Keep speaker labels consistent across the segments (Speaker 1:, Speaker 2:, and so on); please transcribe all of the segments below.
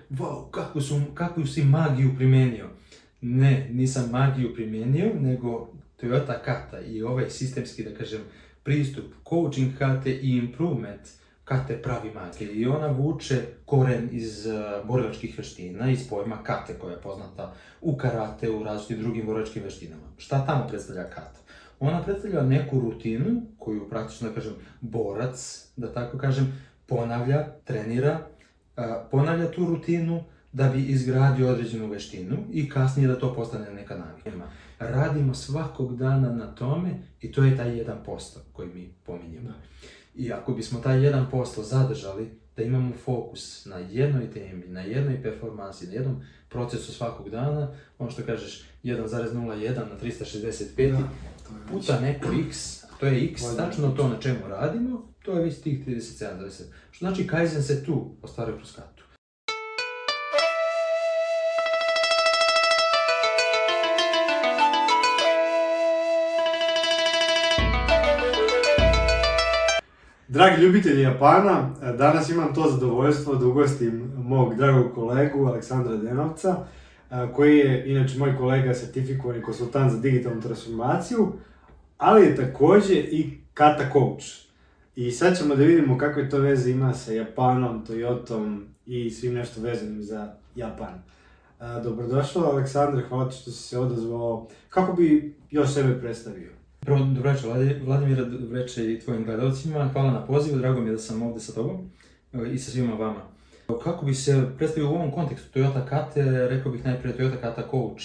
Speaker 1: wow, kakvu si magiju primenio. Ne, nisam magiju primenio, nego Toyota Kata i ovaj sistemski, da kažem, pristup coaching Kate i improvement Kate pravi magije. I ona vuče koren iz borilačkih veština, iz pojma Kate koja je poznata u karate, u različitim drugim borilačkim veštinama. Šta tamo predstavlja Kata? Ona predstavlja neku rutinu koju praktično, da kažem, borac, da tako kažem, ponavlja, trenira, ponavlja tu rutinu da bi izgradio određenu veštinu i kasnije da to postane neka navika. Radimo svakog dana na tome i to je taj 1% koji mi pominjemo. I ako bismo taj 1% zadržali, da imamo fokus na jednoj temi, na jednoj performansi, na jednom procesu svakog dana, ono što kažeš 1,01 na 365 puta neko x, to je x, tačno to na čemu radimo, to je već tih 37,20. Što znači Kaizen se tu ostvaruje kroz Katu.
Speaker 2: Dragi ljubitelji Japana, danas imam to zadovoljstvo da ugostim mog dragog kolegu Aleksandra Denovca, koji je inače moj kolega sertifikovani konsultant za digitalnu transformaciju, ali je također i Kata coach. I sad ćemo da vidimo kakve to veze ima sa Japanom, Toyotom i svim nešto vezanim za Japan. Dobrodošao Aleksandre, hvala ti što si se odazvao. Kako bi još sebe predstavio?
Speaker 1: Prvo, dobro večer Vladimira, dobro večer i tvojim gledalcima, hvala na pozivu, drago mi je da sam ovdje sa tobom i sa svima vama. Kako bi se predstavio u ovom kontekstu Toyota Kate, rekao bih najprije Toyota Kata coach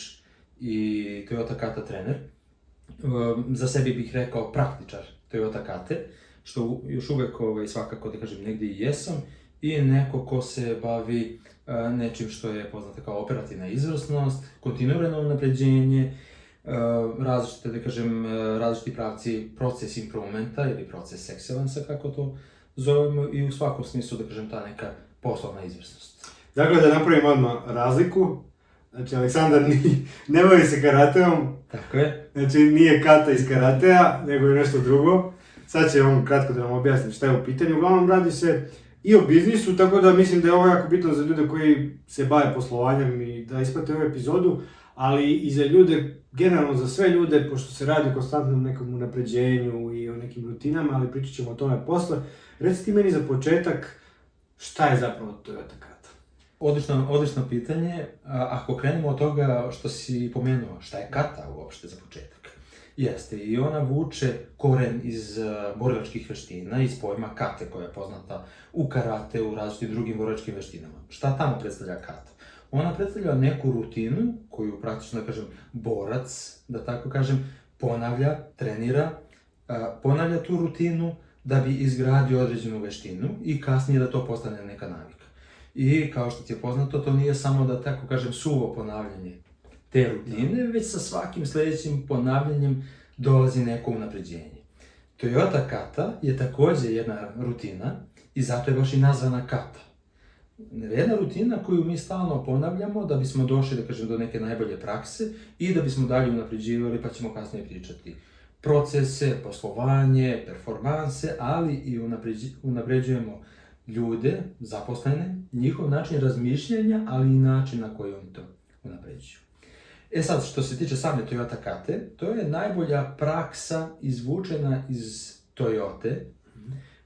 Speaker 1: i Toyota Kata trener. Za sebi bih rekao praktičar Toyota Kate, što još uvek svakako da kažem negdje i jesam, i neko ko se bavi nečim što je poznato kao operativna izvrsnost, kontinuirano unapređenje, različite, da kažem, različiti pravci proces improvementa ili proces excellence, kako to zovemo, i u svakom smislu, da kažem, ta neka poslovna izvrsnost.
Speaker 2: Dakle, da napravim odmah razliku, znači Aleksandar ne bavi se karateom,
Speaker 1: tako je.
Speaker 2: Znači nije Kata iz karatea, nego je nešto drugo. Sad će on kratko da nam objasni šta je u pitanju. Uglavnom radi se i o biznisu, tako da mislim da je ovo jako bitno za ljude koji se bave poslovanjem i da isprate ovu epizodu, ali i za ljude, generalno za sve ljude, pošto se radi konstantno o nekom unapređenju i o nekim rutinama, ali pričat ćemo o tome posle. Reci ti meni za početak, šta je zapravo Toyota Kata?
Speaker 1: Odlično pitanje. Ako krenemo od toga što si pomenuo, šta je Kata uopšte za početak? Jeste, i ona vuče koren iz borilačkih veština, iz pojma Kate koja je poznata u karate, u različitim drugim borilačkim veštinama. Šta tamo predstavlja Kata? Ona predstavlja neku rutinu koju praktično, da kažem, borac, da tako kažem, ponavlja, trenira, ponavlja tu rutinu da bi izgradio određenu veštinu i kasnije da to postane neka navika. I kao što ti je poznato, to nije samo, da tako kažem, suvo ponavljanje te rutine, već sa svakim sljedećim ponavljanjem dolazi neko unapređenje. Toyota Kata je također jedna rutina i zato je baš i nazvana Kata. Jedna rutina koju mi stalno ponavljamo da bismo došli, da kažem, do neke najbolje prakse i da bismo dalje unapređivali, pa ćemo kasnije pričati procese, poslovanje, performanse, ali i unapređujemo ljude, zaposlene, njihov način razmišljanja, ali i način na koji oni to unapređuju. E sad, što se tiče same Toyota Kate, to je najbolja praksa izvučena iz Toyote,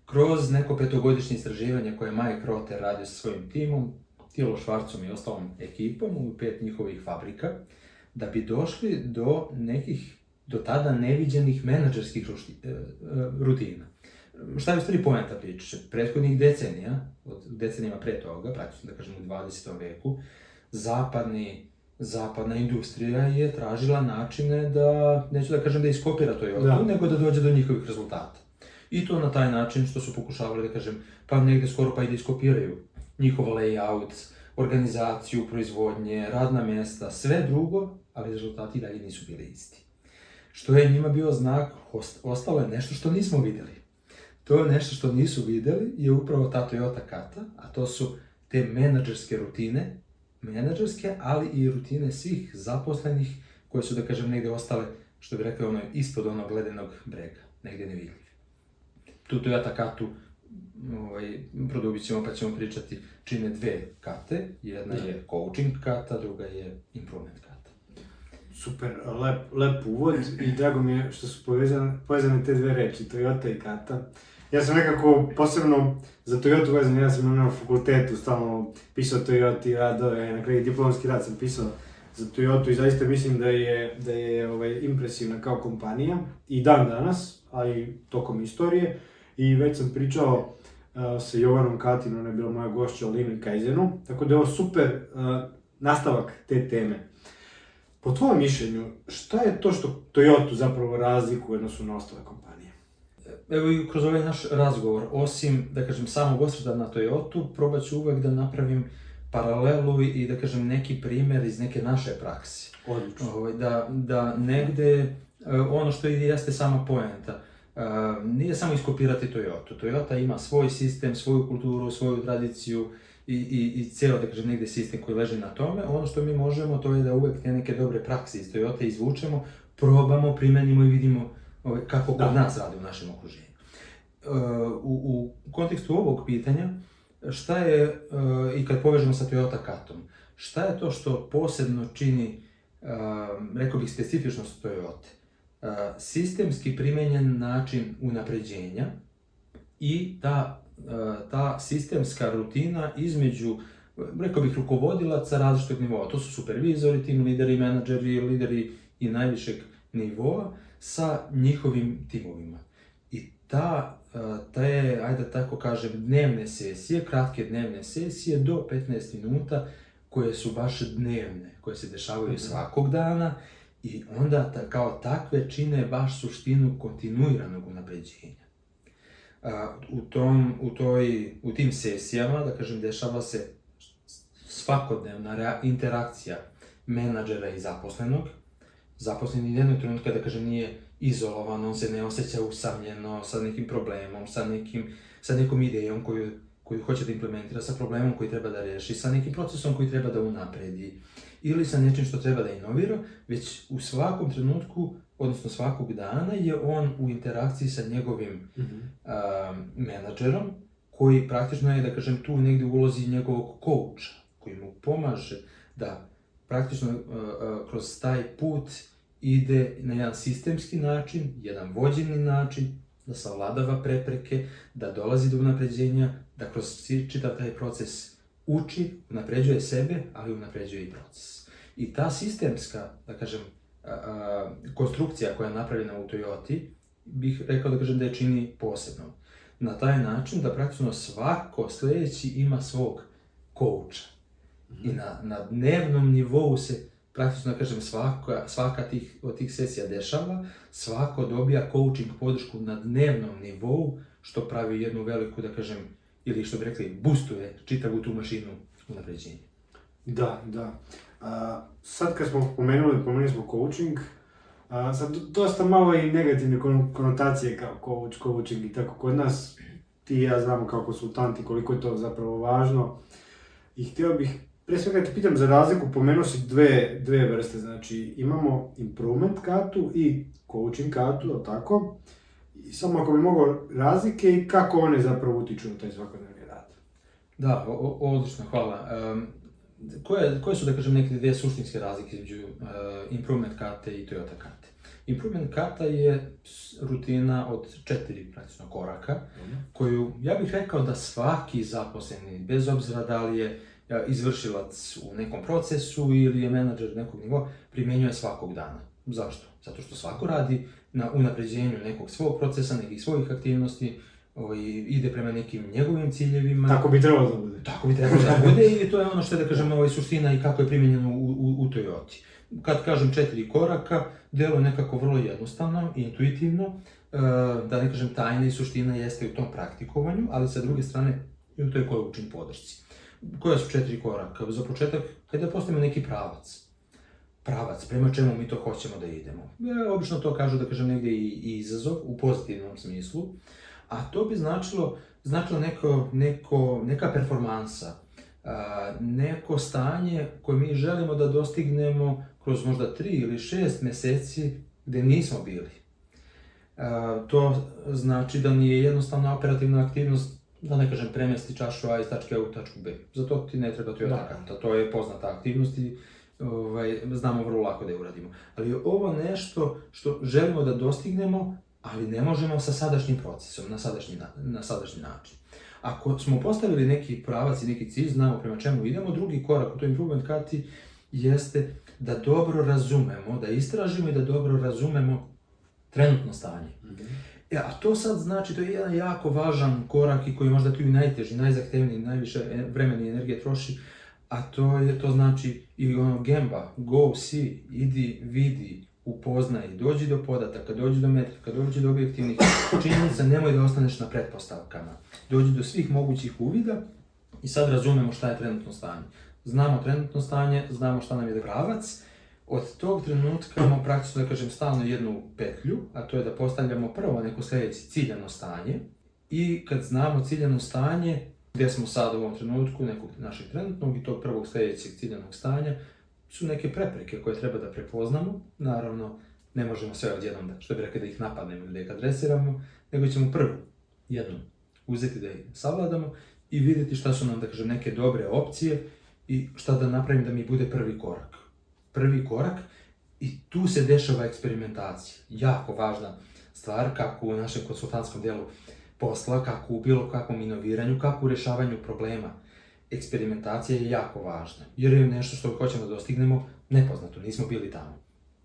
Speaker 1: kroz neko 5-godišnje istraživanje koje je Mike Rotter radio sa svojim timom, Thilo Schwarzom i ostalom ekipom u 5 njihovih fabrika, da bi došli do nekih do tada neviđenih menadžerskih rutina. Šta je u stvari poenta priče? Prethodnih decenija, od decenijama pre toga, praktično da kažem u 20. veku, zapadna industrija je tražila načine da, neću da kažem da iskopira Toyotu, nego da dođe do njihovih rezultata. I to na taj način što su pokušavali, da kažem, pa negde skoro pa i da iskopiraju njihov layout, organizaciju, proizvodnje, radna mjesta, sve drugo, ali rezultati dalje nisu bili isti. Što je njima bio znak, ostalo je nešto što nismo vidjeli. To je nešto što nisu vidjeli je upravo ta Toyota Kata, a to su te menadžerske rutine, ali i rutine svih zaposlenih koje su, da kažem, negdje ostale, što bi rekao, ispod onog ledenog brega, negdje nevidljivi. Tu Toyota Katu produbit ćemo pa ćemo pričati čine dve kate. Jedna je coaching kata, druga je improvement kata.
Speaker 2: Super, lep uvod i drago mi je što su povezane te dve reči, Toyota i kata. Ja sam nekako posebno za Toyotu vezan, ja sam na fakultetu stalno pisao Toyoti radove, na kraju diplomski rad sam pisao za Toyotu i zaista mislim da je impresivna kao kompanija i dan danas, a i tokom istorije. I već sam pričao sa Jovanom Katinom, ona je bila moja gošća o Leanu i Kaizenu, tako da je ovo super nastavak te teme. Po tvojom mišljenju, šta je to što Toyotu zapravo razlikuje odnosu na ostale kompanije?
Speaker 1: Evo i kroz ovaj naš razgovor, osim, da kažem, samog osvrta na Toyotu, probat ću uvek da napravim paralelu i da kažem neki primjer iz neke naše prakse.
Speaker 2: Odlično.
Speaker 1: Da negde ono što jeste sama poenta, nije samo iskopirati Toyotu. Toyota ima svoj sistem, svoju kulturu, svoju tradiciju i cijelo, da kažem, negde sistem koji leži na tome. Ono što mi možemo, to je da uvek te neke dobre prakse iz Toyota izvučemo, probamo, primenimo i vidimo kako kod nas radi u našem okruženju. U kontekstu ovog pitanja, šta je, i kad povežemo sa Toyota katom, šta je to što posebno čini, rekao bih, specifičnost Toyote? Sistemski primenjen način unapređenja i ta sistemska rutina između, rekao bih, rukovodilaca različitog nivoa. To su supervizori, tim lideri, menadžeri, lideri i najvišeg nivoa sa njihovim timovima. I te, ajde da tako kažem, dnevne sesije, kratke dnevne sesije do 15 minuta koje su baš dnevne, koje se dešavaju svakog dana i onda kao takve čine baš suštinu kontinuiranog unapređenja. U tim sesijama, da kažem, dešava se svakodnevna interakcija menadžera i zaposlenog. Zaposleni jednog trenutka, da kažem, nije izolovan, on se ne osjeća usamljeno sa nekim problemom, sa nekom idejom koju hoće da implementira, sa problemom koji treba da reši, sa nekim procesom koji treba da unapredi ili sa nečim što treba da inovira, već u svakom trenutku, odnosno svakog dana je on u interakciji sa njegovim menadžerom, koji praktično je, da kažem, tu negde u ulozi njegovog coacha, koji mu pomaže da praktično kroz taj put ide na jedan sistemski način, jedan vođeni način, da savladava prepreke, da dolazi do unapređenja, da kroz čitav taj proces uči, unapređuje sebe, ali unapređuje i proces. I ta sistemska, da kažem, konstrukcija koja je napravljena u Toyoti, bih rekao, da kažem, da je čini posebnom. Na taj način da praktično svako sledeći ima svog coacha. I na dnevnom nivou se praktično, da kažem, svaka od tih sesija dešava, svako dobija coaching podršku na dnevnom nivou, što pravi jednu veliku, da kažem, ili što bi rekli, boostuje čitavu tu mašinu unapređenja.
Speaker 2: Da. Sad kad smo pomenuli smo coaching, sad dosta malo i negativne konotacije kao coaching i tako kod nas, ti i ja znamo kao konsultanti koliko je to zapravo važno. I htio bih, pre svega te pitam za razliku, pomenuo si dve vrste, znači imamo improvement katu i coaching katu, ali tako? I samo ako bi mogao razlike i kako one zapravo utiču na taj svakodnevni rad.
Speaker 1: Da, odlično, hvala. Koje su, da kažem, neke dvije suštinske razlike između improvement kate i Toyota kate? Improvement kata je rutina od 4 praktično koraka, koju ja bih rekao da svaki zaposleni, bez obzira da li je izvršilac u nekom procesu ili je menadžer nekog nivoa, primjenjuje svakog dana. Zašto? Zato što svako radi na unapređenju nekog svog procesa, nekih svojih aktivnosti, ide prema nekim njegovim ciljevima.
Speaker 2: Tako bi trebalo da bude.
Speaker 1: Tako bi trebalo da bude i to je ono što je, da kažem, suština i kako je primjenjeno u Toyoti. Kad kažem 4 koraka, delo je nekako vrlo jednostavno i intuitivno, da ne kažem tajna i suština jeste u tom praktikovanju, ali sa druge strane i u toj coaching podršci. Koja su 4 koraka? Za početak, hajde da postavimo neki pravac, prema čemu mi to hoćemo da idemo. Obično to kažu, da kažem, negde i izazov, u pozitivnom smislu, a to bi značilo neka performansa, neko stanje koje mi želimo da dostignemo kroz možda 3 ili 6 meseci gde nismo bili. To znači da nije jednostavna operativna aktivnost da ne kažem, premjesti čašu A iz tačke A u tačku B. Za to ti ne treba Toyota kata, to je poznata aktivnost i znamo vrlo lako da je uradimo. Ali je ovo nešto što želimo da dostignemo, ali ne možemo sa sadašnjim procesom, na sadašnji način. Ako smo postavili neki pravac i neki cilj, znamo prema čemu idemo, drugi korak u toj improvement kati jeste da dobro razumemo, da istražimo i da dobro razumemo trenutno stanje. A to sad znači, to je jedan jako važan korak i koji možda tu i najteži, najzahtevniji, najviše vremena i energije troši, a to znači i ono Gemba, go, see, idi, vidi, upoznaj, dođi do podataka, dođi do metrika, dođi do objektivnih činjenica, nemoj da ostaneš na pretpostavkama. Dođi do svih mogućih uvida i sad razumemo šta je trenutno stanje. Znamo trenutno stanje, znamo šta nam je pravac. Od tog trenutka imamo praktično, da kažem, stalno jednu petlju, a to je da postavljamo prvo neko sljedeće ciljano stanje i kad znamo ciljano stanje, gdje smo sad u ovom trenutku, nekog našeg trenutnog i tog prvog sljedećeg ciljanog stanja, su neke prepreke koje treba da prepoznamo. Naravno, ne možemo sve odjednom, što bi rekli, da ih napadnemo ili da ih adresiramo, nego ćemo prvu, jednu, uzeti da ih savladamo i vidjeti šta su nam, da kažem, neke dobre opcije i šta da napravim da mi bude prvi korak. Prvi korak i tu se dešava eksperimentacija. Jako važna stvar, kako u našem konsultantskom dijelu posla, kako u bilo kakvom inoviranju, kako u rješavanju problema. Eksperimentacija je jako važna, jer je nešto što hoćemo da dostignemo nepoznato, nismo bili tamo.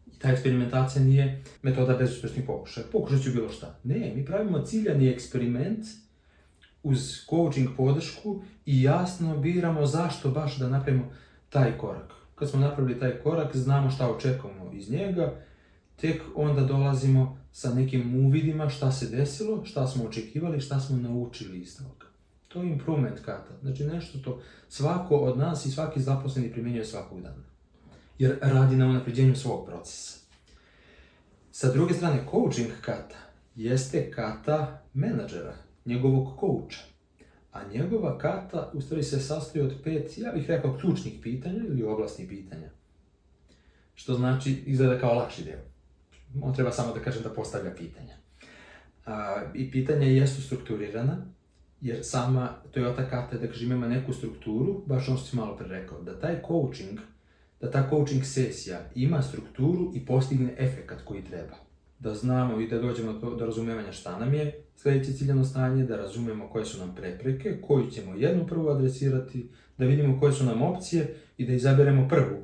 Speaker 1: I ta eksperimentacija nije metoda bezuspješnih pokušaja. Pokušat ću bilo šta. Ne, mi pravimo ciljani eksperiment uz coaching podršku i jasno biramo zašto baš da napravimo taj korak. Kad smo napravili taj korak, znamo šta očekujemo iz njega, tek onda dolazimo sa nekim uvidima šta se desilo, šta smo očekivali, šta smo naučili iz toga. To je improvement kata, znači nešto to svako od nas i svaki zaposleni primjenjuje svakog dana, jer radi na unapređenju svog procesa. Sa druge strane, coaching kata jeste kata menadžera, njegovog coacha. A njegova kata u stvari se sastoji od 5, ja bih rekao, ključnih pitanja ili oblastnih pitanja. Što znači, izgleda kao lakši deo. On treba samo da kažem da postavlja pitanja. I pitanja jesu strukturirana, jer sama Toyota kata, da kažem, ima neku strukturu, baš ono što si malo pre rekao, da ta coaching sesija ima strukturu i postigne efekat koji treba. Da znamo i da dođemo do razumevanja šta nam je sljedeće ciljano stanje, da razumemo koje su nam prepreke, koju ćemo jednu prvu adresirati, da vidimo koje su nam opcije i da izaberemo prvu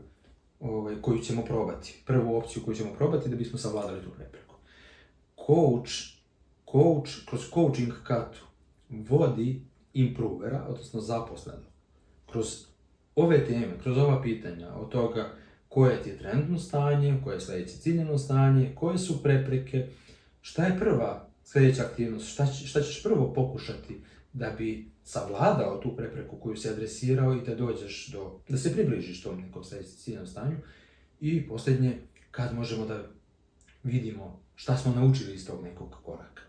Speaker 1: koju ćemo probati. Prvu opciju koju ćemo probati da bismo savladali tu prepreku. Coach kroz coaching katu vodi improvera, odnosno zaposlenog, kroz ove teme, kroz ova pitanja, od toga koje ti je trenutno stanje, koje je sljedeće ciljano stanje, koje su prepreke, šta je prva sljedeća aktivnost, šta ćeš prvo pokušati da bi savladao tu prepreku koju si adresirao i da dođeš da se približiš tom nekom sljedećem ciljanom stanju. I posljednje, kad možemo da vidimo šta smo naučili iz tog nekog koraka.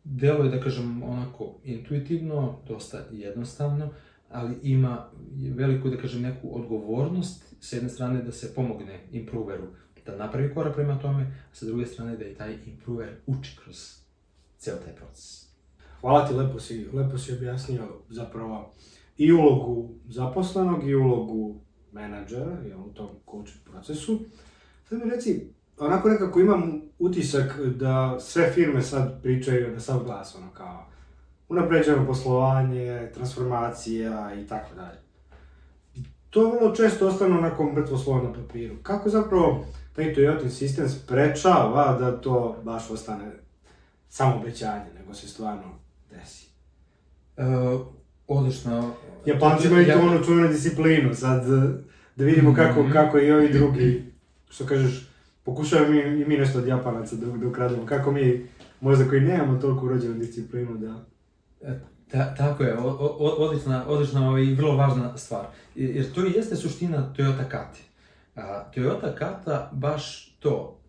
Speaker 1: Delo je, da kažem, onako intuitivno, dosta jednostavno, ali ima veliku, da kažem, neku odgovornost, s jedne strane da se pomogne improveru da napravi korak prema tome, a sa druge strane da i taj improver uči kroz cijel taj proces.
Speaker 2: Hvala ti, lepo si objasnio zapravo i ulogu zaposlenog i ulogu menadžera u tom coaching procesu. Sad mi reci, onako nekako imam utisak da sve firme sad pričaju na sav glas, ono kao unapređujemo poslovanje, transformacija i tako dalje. To vrlo često ostane onako mrtvo slovo na papiru. Kako zapravo taj Toyotin sistem sprečava da to baš ostane samo obećanje, nego se stvarno desi?
Speaker 1: Odlično.
Speaker 2: Japanci imaju tu onu čuvenu disciplinu, sad da vidimo kako i ovi drugi, što kažeš, pokušavamo i mi nešto od Japanaca da ukrademo, kako mi, možda koji nemamo toliko urođenu disciplinu da...
Speaker 1: Tako je, odlična i vrlo važna stvar, jer to i jeste suština Toyota kate. Toyota kata baš to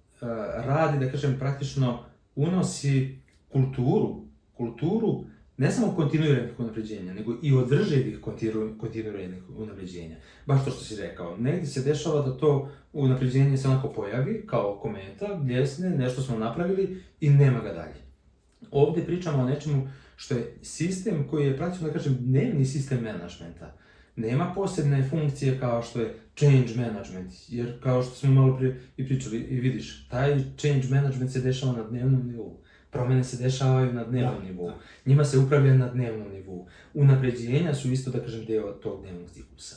Speaker 1: radi, da kažem, praktično unosi kulturu ne samo kontinuiranih unapređenja, nego i održivih kontinuiranih unapređenja. Baš to što si rekao, negdje se dešava da to unapređenje se onako pojavi kao kometa, bljesne, nešto smo napravili i nema ga dalje. Ovdje pričamo o nečemu što je sistem koji je praktično, da kažem, dnevni sistem menadžmenta. Nema posebne funkcije kao što je change management, jer kao što smo malo prije i pričali, i vidiš, taj change management se dešava na dnevnom nivou. Promjene se dešavaju na dnevnom nivou. Njima se upravlja na dnevnom nivou. Unapređenja su isto, da kažem, deo tog dnevnog ciklusa.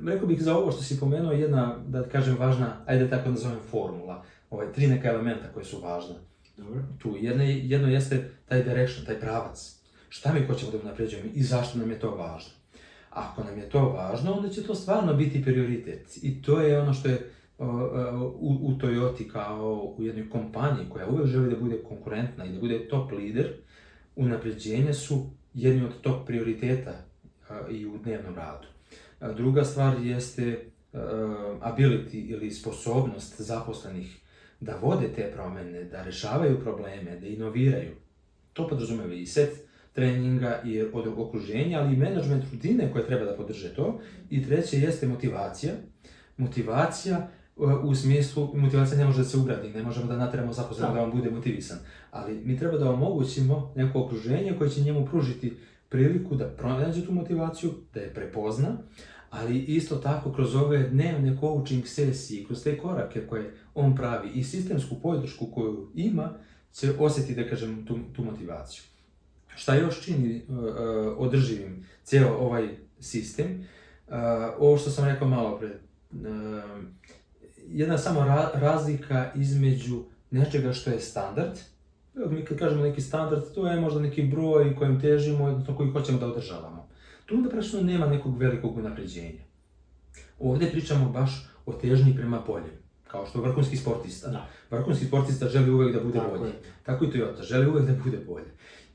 Speaker 1: Rekao bih za ovo što si pomenuo jedna, da kažem, važna, ajde tako nazovem, formula. 3 neka elementa koje su važna.
Speaker 2: Dobro.
Speaker 1: Tu jedno jeste taj direction, taj pravac. Šta mi hoćemo da unapređujemo i zašto nam je to važno? Ako nam je to važno, onda će to stvarno biti prioritet. I to je ono što je u Toyoti kao u jednoj kompaniji koja uvek želi da bude konkurentna i da bude top lider, unapređenja su jedni od top prioriteta i u dnevnom radu. Druga stvar jeste ability ili sposobnost zaposlenih da vode te promjene, da rešavaju probleme, da inoviraju. To podrazumeva i set treninga i od okruženja, ali i management rutine koje treba da podrže to. I treće jeste motivacija. Motivacija u smislu, motivacija ne može da se ugradi, ne možemo da nateramo zaposlenog da on bude motivisan. Ali mi treba da omogućimo neko okruženje koje će njemu pružiti priliku da pronađe tu motivaciju, da je prepozna, ali isto tako kroz ove dnevne coaching sesije, kroz te korake koje on pravi i sistemsku podršku koju ima, će osjetiti, da kažem, tu motivaciju. Šta još čini održivim cijel ovaj sistem? Ovo što sam rekao malo pre, jedna samo razlika između nečega što je standard. Mi kad kažemo neki standard, to je možda neki broj kojem težimo, odnosno koji hoćemo da održavamo. Tu onda praktično nema nekog velikog unapređenja. Ovdje pričamo baš o težnji prema boljem, kao što vrhunski sportista.
Speaker 2: Da.
Speaker 1: Vrhunski sportista želi uvek da bude bolji. Tako i Toyota, želi uvek da bude bolje.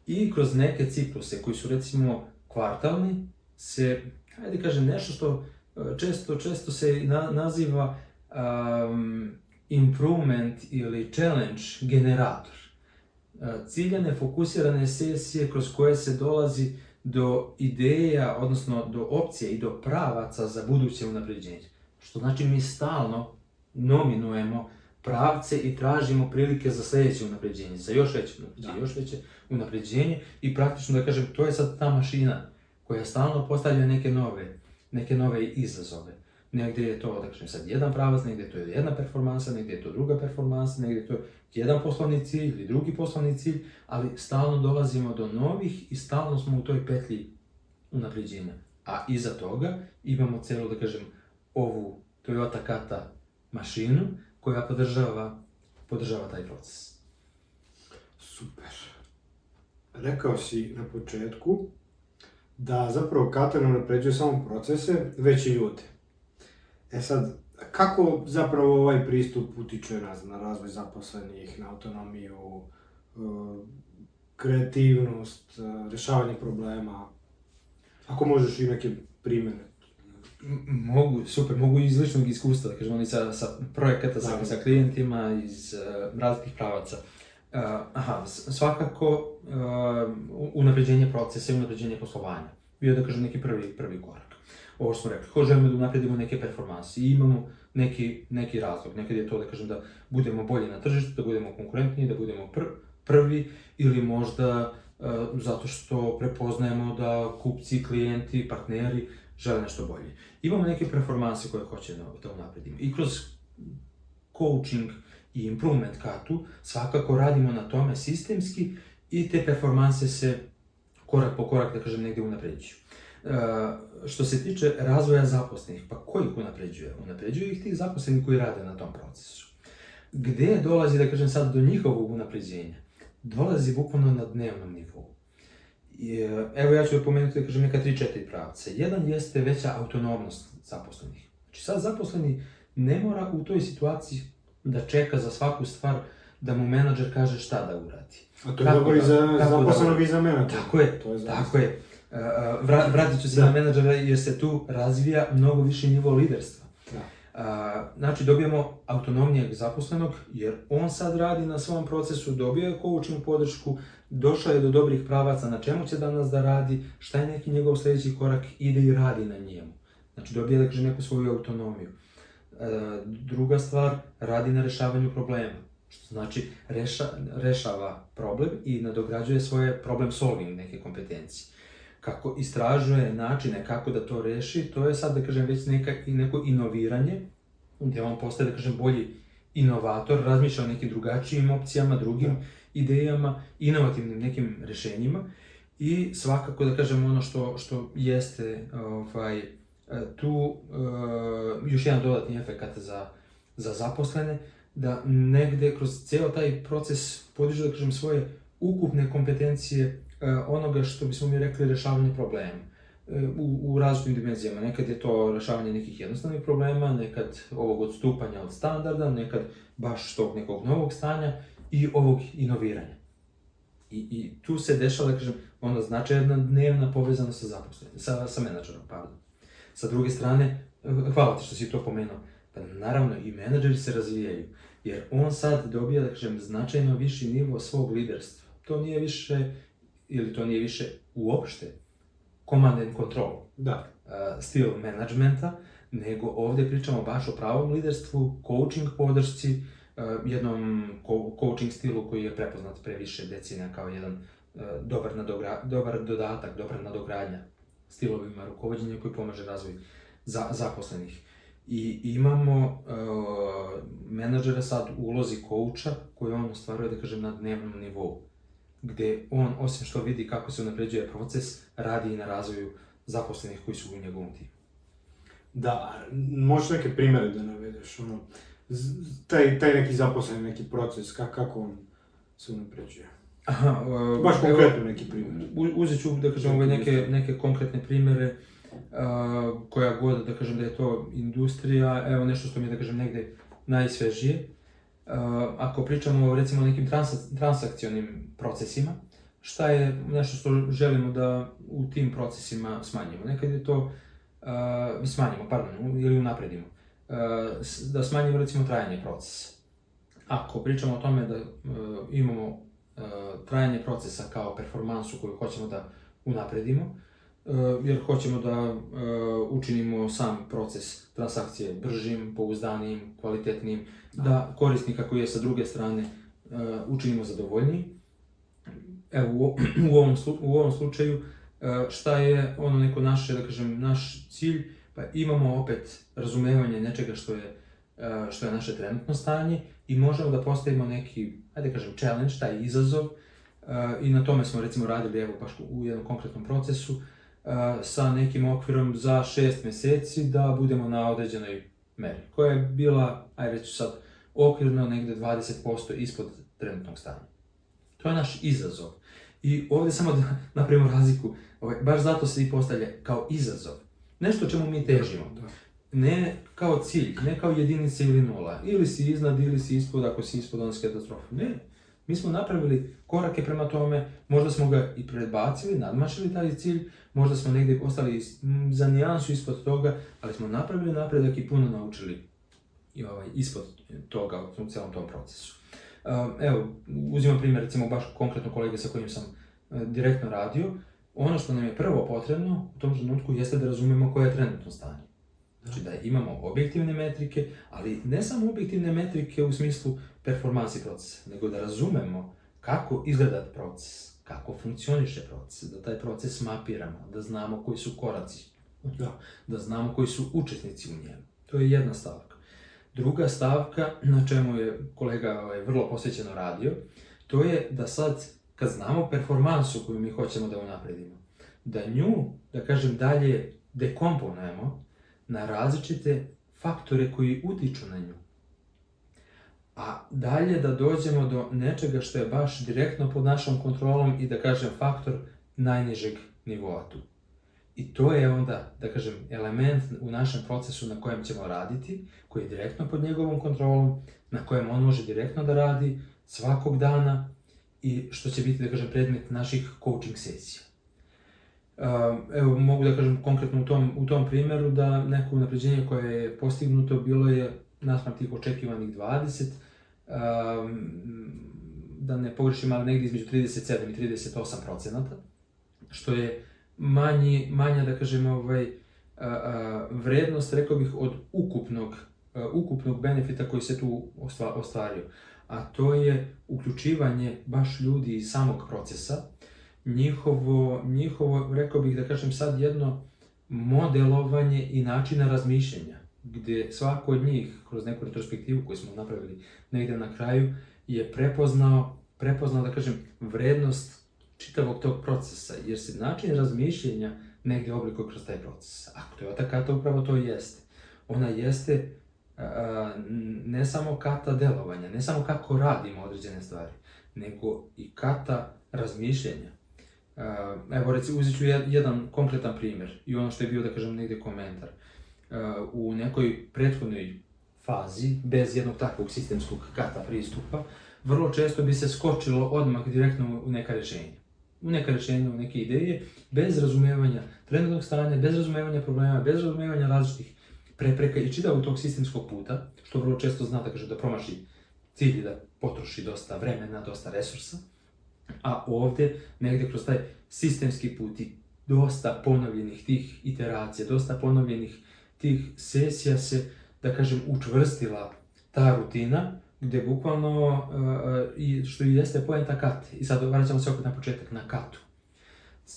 Speaker 1: I kroz neke cikluse koji su recimo kvartalni, se, hajde kažem, nešto što često se naziva improvement ili challenge generator. Ciljane, fokusirane sesije kroz koje se dolazi do ideja, odnosno do opcije i do pravaca za buduće unapređenje. Što znači mi stalno nominujemo pravce i tražimo prilike za sljedeće unapređenje, za još veće unapređenje i praktično, da kažem, to je sad ta mašina koja stalno postavlja neke nove izazove. Negdje je to, da kažem, sad jedan pravac, negdje je to jedna performansa, negdje je to druga performansa, negdje je to jedan poslovni cilj ili drugi poslovni cilj, ali stalno dolazimo do novih i stalno smo u toj petlji unapređenja. A iza toga imamo celu, da kažem, ovu Toyota Kata mašinu koja podržava taj proces.
Speaker 2: Super. Rekao si na početku da zapravo Kata ne unapređuje samo procese, već i ljude. E sad, kako zapravo ovaj pristup utiče na razvoj zaposlenih, na autonomiju, kreativnost, rješavanje problema? Ako možeš i neke primjere.
Speaker 1: Mogu iz ličnog iskustva, da kažem, oni sa projekata, sa klijentima iz različitih pravaca. Svakako, unapređenje procesa i unapređenje poslovanja. Bio, da kažem, neki prvi korak. Ovo smo rekli, ko želimo da unapredimo neke performanse i imamo neki razlog. Nekad je to, da kažem, da budemo bolji na tržištu, da budemo konkurentniji, da budemo prvi ili možda zato što prepoznajemo da kupci, klijenti, partneri žele nešto bolje. Imamo neke performanse koje hoćemo da unapredimo. I kroz coaching i improvement Katu svakako radimo na tome sistemski i te performanse se korak po korak, da kažem, negdje unapređuju. Što se tiče razvoja zaposlenih, pa ko ih unapređuje? Unapređuju ih tih zaposlenih koji rade na tom procesu. Gde dolazi, da kažem, sad do njihovog unapređenja? Dolazi bukvalno na dnevnom nivou. Evo ja ću pomenuti, da kažem, neka 3-4 pravca. Jedan jeste veća autonomnost zaposlenih. Znači sad zaposleni ne mora u toj situaciji da čeka za svaku stvar da mu menadžer kaže šta da uradi.
Speaker 2: A to je dobro i za zaposlenog i za menadžera.
Speaker 1: Tako je. Vratit ću se na menadžera jer se tu razvija mnogo više nivo liderstva. Znači dobijemo autonomnijeg zaposlenog jer on sad radi na svom procesu, dobija coaching podršku, došao je do dobrih pravaca na čemu će danas da radi, šta je neki njegov sljedeći korak, ide i radi na njemu. Znači dobija, da kaže, neku svoju autonomiju. Druga stvar, radi na rešavanju problema. što znači rešava problem i nadograđuje svoje problem solving neke kompetencije. Kako istražuje načine kako da to reši, to je sad, da kažem, već neko inoviranje, gdje on postaje, da kažem, bolji inovator, razmišlja o nekim drugačijim opcijama, drugim idejama, inovativnim nekim rešenjima i svakako, da kažem, ono što jeste tu još jedan dodatni efekt za zaposlene, da negde kroz ceo taj proces podižu, da kažem, svoje ukupne kompetencije onoga što bismo mi rekli rešavanje problema u različitim dimenzijama. Nekad je to rešavanje nekih jednostavnih problema, nekad ovog odstupanja od standarda, nekad baš tog nekog novog stanja i ovog inoviranja. I tu se dešava, da kažem, ona značajna dnevna povezanost sa zaposlenim, sa menadžerom, pardon. Sa druge strane, hvala ti što si to pomenuo, pa naravno i menadžeri se razvijaju, jer on sad dobija, da kažem, značajno viši nivo svog liderstva. To nije više uopšte command and control, stil menadžmenta, nego ovde pričamo baš o pravom liderstvu, coaching podršci, jednom coaching stilu koji je prepoznat pre više decenija kao jedan dobar dodatak, dobra nadogradnja stilovima rukovođenja koji pomaže razvoj zaposlenih. I imamo menadžera sad u ulozi coacha koji on ostvaruje, da kažem, na dnevnom nivou, gde on, osim što vidi kako se unapređuje proces, radi i na razvoju zaposlenih koji su u njegovom timu.
Speaker 2: Da, možeš neke primere da navedeš, taj neki zaposleni, neki proces, kako on se unapređuje? Baš konkretno neki primjer.
Speaker 1: Uzet ću, da kažem, neke konkretne primere, koja god, da kažem, da je to industrija, evo nešto što mi je, da kažem, negde najsvežije. Ako pričamo, recimo, o nekim transakcionim procesima, šta je nešto što želimo da u tim procesima smanjimo? Nekad je to, ili unapredimo. Da smanjimo, recimo, trajanje procesa. Ako pričamo o tome da imamo trajanje procesa kao performansu koju hoćemo da unapredimo, jer hoćemo da učinimo sam proces transakcije bržim, pouzdanijim, kvalitetnijim, da korisnika koji je sa druge strane učinimo zadovoljnijim. Evo, u ovom slučaju, šta je ono neko naše, da kažem, naš cilj? Pa imamo opet razumevanje nečega što je naše trenutno stanje i možemo da postavimo neki, ajde kažem, challenge, taj izazov, i na tome smo, recimo, radili, evo, baš u jednom konkretnom procesu, sa nekim okvirom za 6 meseci da budemo na određenoj meri, koja je bila, ajde reći sad, okvirno negde 20% ispod trenutnog stanja. To je naš izazov. I ovde samo da napravimo razliku, baš zato se i postavlja kao izazov. Nešto čemu mi težimo. Ne kao cilj, ne kao jedinica ili nula. Ili si iznad, ili si ispod, ako si ispod, onda si katastrofa. Ne. Mi smo napravili korake prema tome, možda smo ga i predbacili, nadmašili taj cilj, možda smo negdje ostali za nijansu ispod toga, ali smo napravili napredak i puno naučili ispod toga u celom tom procesu. Evo, uzimam primjer, recimo, baš konkretno kolege sa kojim sam direktno radio. Ono što nam je prvo potrebno u tom trenutku jeste da razumemo koje je trenutno stanje. Znači da imamo objektivne metrike, ali ne samo objektivne metrike u smislu performansi procesa, nego da razumemo kako izgleda proces, kako funkcioniše proces, da taj proces mapiramo, da znamo koji su koraci, da znamo koji su učesnici u njemu. To je jedna stavka. Druga stavka, na čemu je kolega vrlo posvećeno radio, to je da sad, kad znamo performansu koju mi hoćemo da unapredimo, da nju, da kažem, dalje dekomponujemo na različite faktore koji utiču na nju. A dalje da dođemo do nečega što je baš direktno pod našom kontrolom i, da kažem, faktor najnižeg nivoa tu. I to je onda, da kažem, element u našem procesu na kojem ćemo raditi, koji je direktno pod njegovom kontrolom, na kojem on može direktno da radi svakog dana i što će biti, da kažem, predmet naših coaching sesija. Evo, mogu da kažem konkretno u tom primjeru da neko unapređenje koje je postignuto bilo je naspram tih očekivanih 20, da ne pogrešim, ali negdje između 37 i 38%, što je manja, da kažem, vrednost, rekao bih, od ukupnog benefita koji se tu ostvario. a to je uključivanje baš ljudi iz samog procesa, njihovo, rekao bih da kažem sad, jedno modelovanje i načina razmišljanja, gdje svako od njih, kroz neku retrospektivu koju smo napravili negdje na kraju, je prepoznao da kažem, vrednost čitavog tog procesa, jer se način razmišljanja negdje oblikuje kroz taj proces. A Toyota kata upravo to jeste. Ona jeste ne samo kata delovanja, ne samo kako radimo određene stvari, nego i kata razmišljanja. Evo, uzet ću jedan konkretan primjer i ono što je bio, da kažem, negdje komentar. U nekoj prethodnoj fazi, bez jednog takvog sistemskog kata pristupa, vrlo često bi se skočilo odmah direktno u neka rješenja. U neke ideje, bez razumijevanja trenutnog stanja, bez razumijevanja problema, bez razumijevanja različitih prepreka i čitavog tog sistemskog puta, što vrlo često zna da kaže da promaši cilj i da potroši dosta vremena, dosta resursa. A ovdje, negdje kroz taj sistemski put i dosta ponovljenih tih iteracija, dosta ponovljenih tih sesija se, da kažem, učvrstila ta rutina, gdje bukvalno, što i jeste poenta kate. I sad vraćamo se opet na početak, na katu.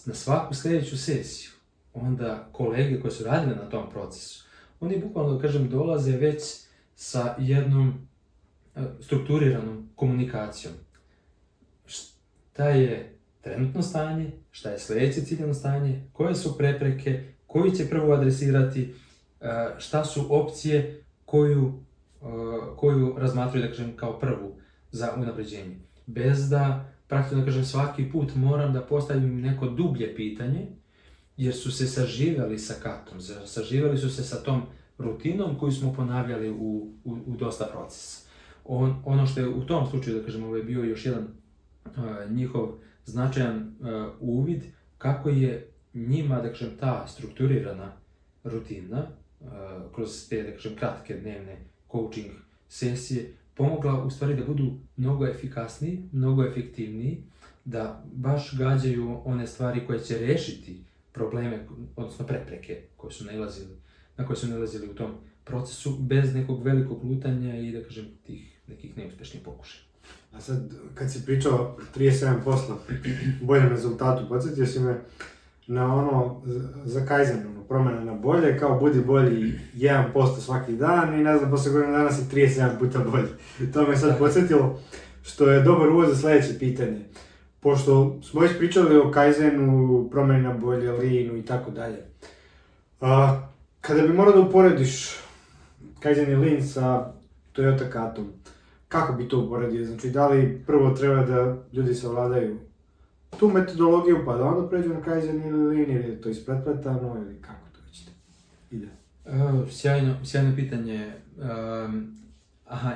Speaker 1: Na svaku sljedeću sesiju, onda kolege koji su radili na tom procesu, oni bukvalno, da kažem, dolaze već sa jednom strukturiranom komunikacijom. Šta je trenutno stanje, šta je sljedeće ciljano stanje, koje su prepreke, koji će prvo adresirati, šta su opcije koju razmatraju, da kažem, kao prvu za unapređenje. Bez da, praktično, da kažem, svaki put moram da postavim neko dublje pitanje, jer su se saživjeli sa katom, saživjeli su se sa tom rutinom koju smo ponavljali u dosta procesa. Ono što je u tom slučaju, da kažem, ovo je bio još jedan njihov značajan uvid kako je njima, da kažem, ta strukturirana rutina kroz te, da kažem, kratke dnevne coaching sesije pomogla u stvari da budu mnogo efikasniji, mnogo efektivniji, da baš gađaju one stvari koje će rešiti probleme, odnosno prepreke na koje su nailazili u tom procesu, bez nekog velikog lutanja i, da kažem, tih nekih neuspješnih pokušaja.
Speaker 2: A sad, kad si pričao 37% boljem rezultatu, podsjetio si me na ono za Kaizen, promjena na bolje, kao budi bolji 1% svaki dan i ne znam, posle godina dana si 37 puta bolji. To me sad podsjetilo, što je dobar uvod za sljedeće pitanje. Pošto smo već pričali o Kaizenu, promjeni na bolje, leanu i tako dalje. Kada bi morao da uporediš Kaizen i lean sa Toyota katom, kako bi to uporedio? Znači, da li prvo treba da ljudi savladaju tu metodologiju pa da onda pređu na Kaizen ili lean, ili je to isprepletano ili kako to već ide?
Speaker 1: Sjajno pitanje.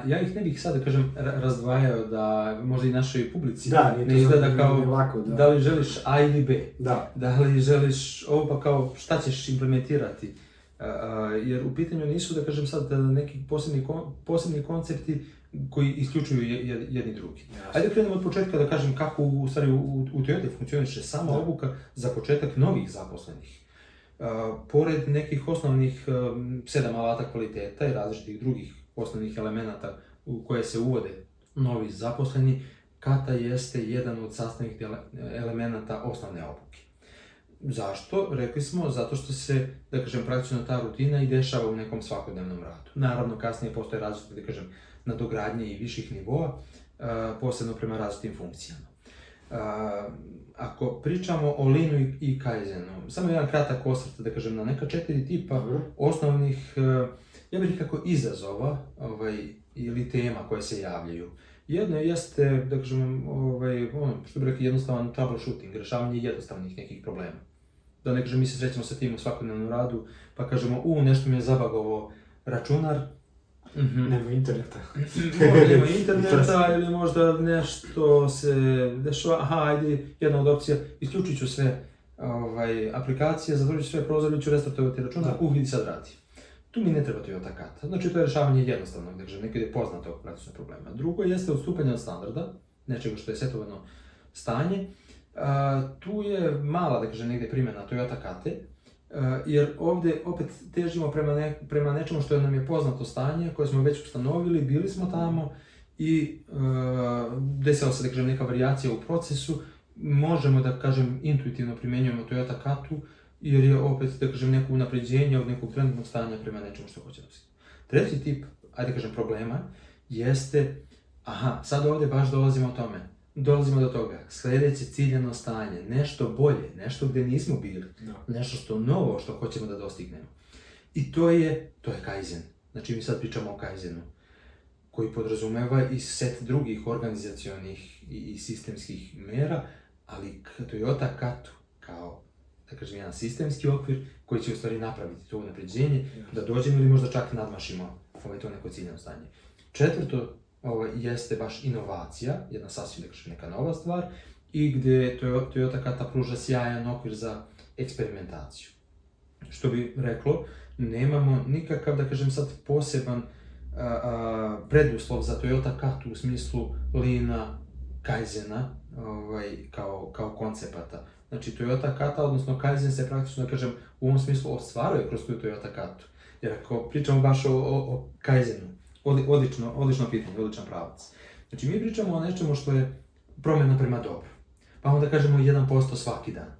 Speaker 1: Ja ih ne bih sad, da kažem, razdvajao da možda i našoj publici ne izgleda kao lako, da li želiš A ili B. Da li želiš ovo pa kao šta ćeš implementirati. Jer u pitanju nisu, da kažem sad, neki posebni koncepti koji isključuju jedni drugi. Ajde krenemo od početka da kažem kako u stvari u Toyota funkcioniše sama obuka za početak novih zaposlenih. Pored nekih osnovnih 7 alata kvaliteta i različitih drugih osnovnih elemenata u koje se uvode novi zaposleni, kata jeste jedan od sastavnih elemenata osnovne obuke. Zašto? Rekli smo, zato što se, da kažem, praktično ta rutina i dešava u nekom svakodnevnom radu. Naravno, kasnije postoje različite, da kažem, nadogradnje i viših nivoa, posebno prema različitim funkcijama. Ako pričamo o leanu i kaizenu, samo jedan kratak osvrt, da kažem, na neka 4 tipa osnovnih, ja bih nekako izazova ili tema koje se javljaju. Jedno jeste, da kažem, što bih rekli, jednostavan troubleshooting, rješavanje jednostavnih nekih problema. Da ne kažem, mi se srećemo sa tim u svakodnevnom radu, pa kažemo, nešto mi je zabagovo računar.
Speaker 2: Nema interneta.
Speaker 1: Možda nema interneta ili možda nešto se dešava, ajde, jedna od opcija, isključit ću sve aplikacije, zatvorit ću sve prozore, ću restartovati računar, vidi sad radi. Tu mi ne treba Toyota kata. Znači, to je rješavanje jednostavnog, dakle, nekad je poznatog praktičnog problema. Drugo jeste odstupanje od standarda, nečega što je setovano stanje. Tu je mala, da kažem, negdje primjena Toyota kate, jer ovdje opet težimo prema nečemu što nam je poznato stanje, koje smo već ustanovili, bili smo tamo i desila se, da kažem, neka varijacija u procesu, možemo da kažem intuitivno primjenjujemo Toyota Katu, jer je opet, da kažem, neko unapređenje od nekog trenutnog stanja prema nečemu što hoće da se. Treći tip, ajde da kažem, problema jeste, sad ovdje baš dolazimo do toga, sljedeće ciljano stanje, nešto bolje, nešto gdje nismo bili, nešto što novo što hoćemo da dostignemo. I to je Kaizen. Znači mi sad pričamo o Kaizenu, koji podrazumeva i set drugih organizacionih i sistemskih mera, ali Toyota Katu kao, da kažem, jedan sistemski okvir koji će u stvari napraviti to unapređenje, da dođemo ili možda čak nadmašimo to neko ciljano stanje. Četvrto jeste baš inovacija, jedna sasvim neka nova stvar, i gdje Toyota Kata pruža sjajan okvir za eksperimentaciju. Što bi reklo, nemamo nikakav, da kažem sad, poseban preduslov za Toyota Katu u smislu Leana, Kaizena, kao koncepata. Znači, Toyota Kata, odnosno Kaizen se praktično, da kažem, u ovom smislu ostvaruje kroz tu Toyota Katu. Jer ako pričamo baš o Kaizenu, odlično pitanje, odličan pravac. Znači, mi pričamo o nečemu što je promjena prema dobru. Pa onda kažemo 1% svaki dan.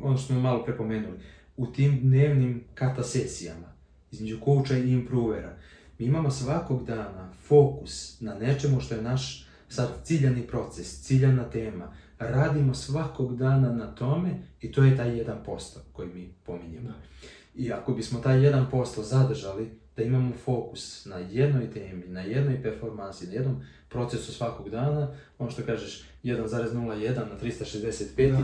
Speaker 1: Ono što smo malo prepomenuli. U tim dnevnim kata sesijama, između coacha i improvera, mi imamo svakog dana fokus na nečemu što je naš sad ciljani proces, ciljana tema. Radimo svakog dana na tome i to je taj 1% koji mi pominjemo. I ako bismo taj 1% zadržali, da imamo fokus na jednoj temi, na jednoj performansi, na jednom procesu svakog dana, ono što kažeš 1,01 na 365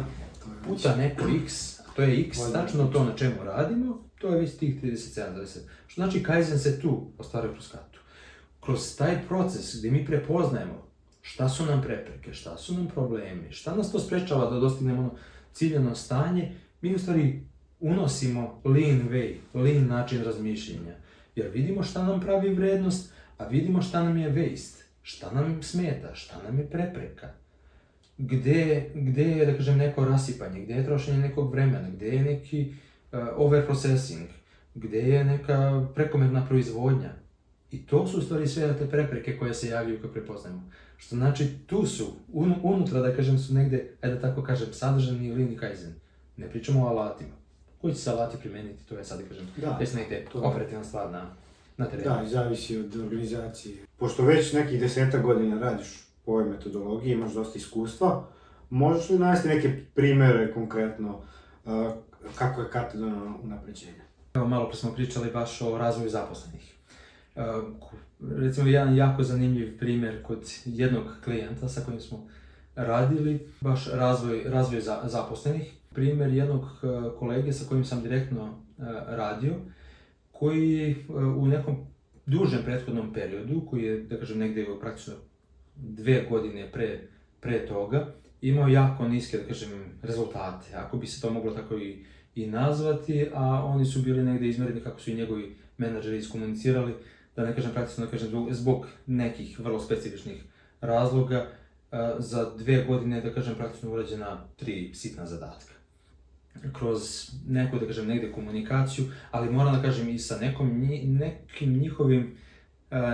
Speaker 1: puta neko x, a to je x, tačno to na čemu radimo, to je već tih 37,7. Što znači Kaizen se tu ostvaruje kroz Katu. Kroz taj proces gdje mi prepoznajemo šta su nam prepreke, šta su nam problemi, šta nas to sprečava da dostignemo ono ciljano stanje, mi u stvari unosimo lean way, lean način razmišljenja. Jer vidimo šta nam pravi vrednost, a vidimo šta nam je waste, šta nam smeta, šta nam je prepreka. Gdje je, da kažem, neko rasipanje, gdje je trošenje nekog vremena, gdje je neki overprocessing, gdje je neka prekomerna proizvodnja. I to su u stvari sve te prepreke koje se javljaju kad prepoznajemo. Što znači, tu su, unutra, da kažem, su negdje, ajde da tako kažem, sadržani Lean i Kaizen. Ne pričamo o alatima. Koji će se alati primeniti, to je sad, da kažem, jest negdje operativna stvar na terenu.
Speaker 2: Da, zavisi od organizacije. Pošto već nekih 10 godina radiš po ovoj metodologiji, imaš dosta iskustva, možeš li navesti neke primjere konkretno kako je Kata donela unapređenje?
Speaker 1: Evo, malo pre smo pričali baš o razvoju zaposlenih. Recimo, jedan jako zanimljiv primjer kod jednog klijenta sa kojim smo radili, baš razvoj zaposlenih. Primjer jednog kolege sa kojim sam direktno radio, koji u nekom dužem prethodnom periodu, koji je, da kažem, negdje praktično 2 godine pre toga, imao jako niske, da kažem, rezultate, ako bi se to moglo tako i nazvati, a oni su bili negdje izmjereni kako su i njegovi menadžeri iskomunicirali, da ne kažem praktično, da kažem, zbog nekih vrlo specifičnih razloga, za 2 godine, da kažem, praktično urađena 3 sitna zadatka. Kroz neku, da kažem, negdje komunikaciju, ali moram da kažem i sa nekim njihovim,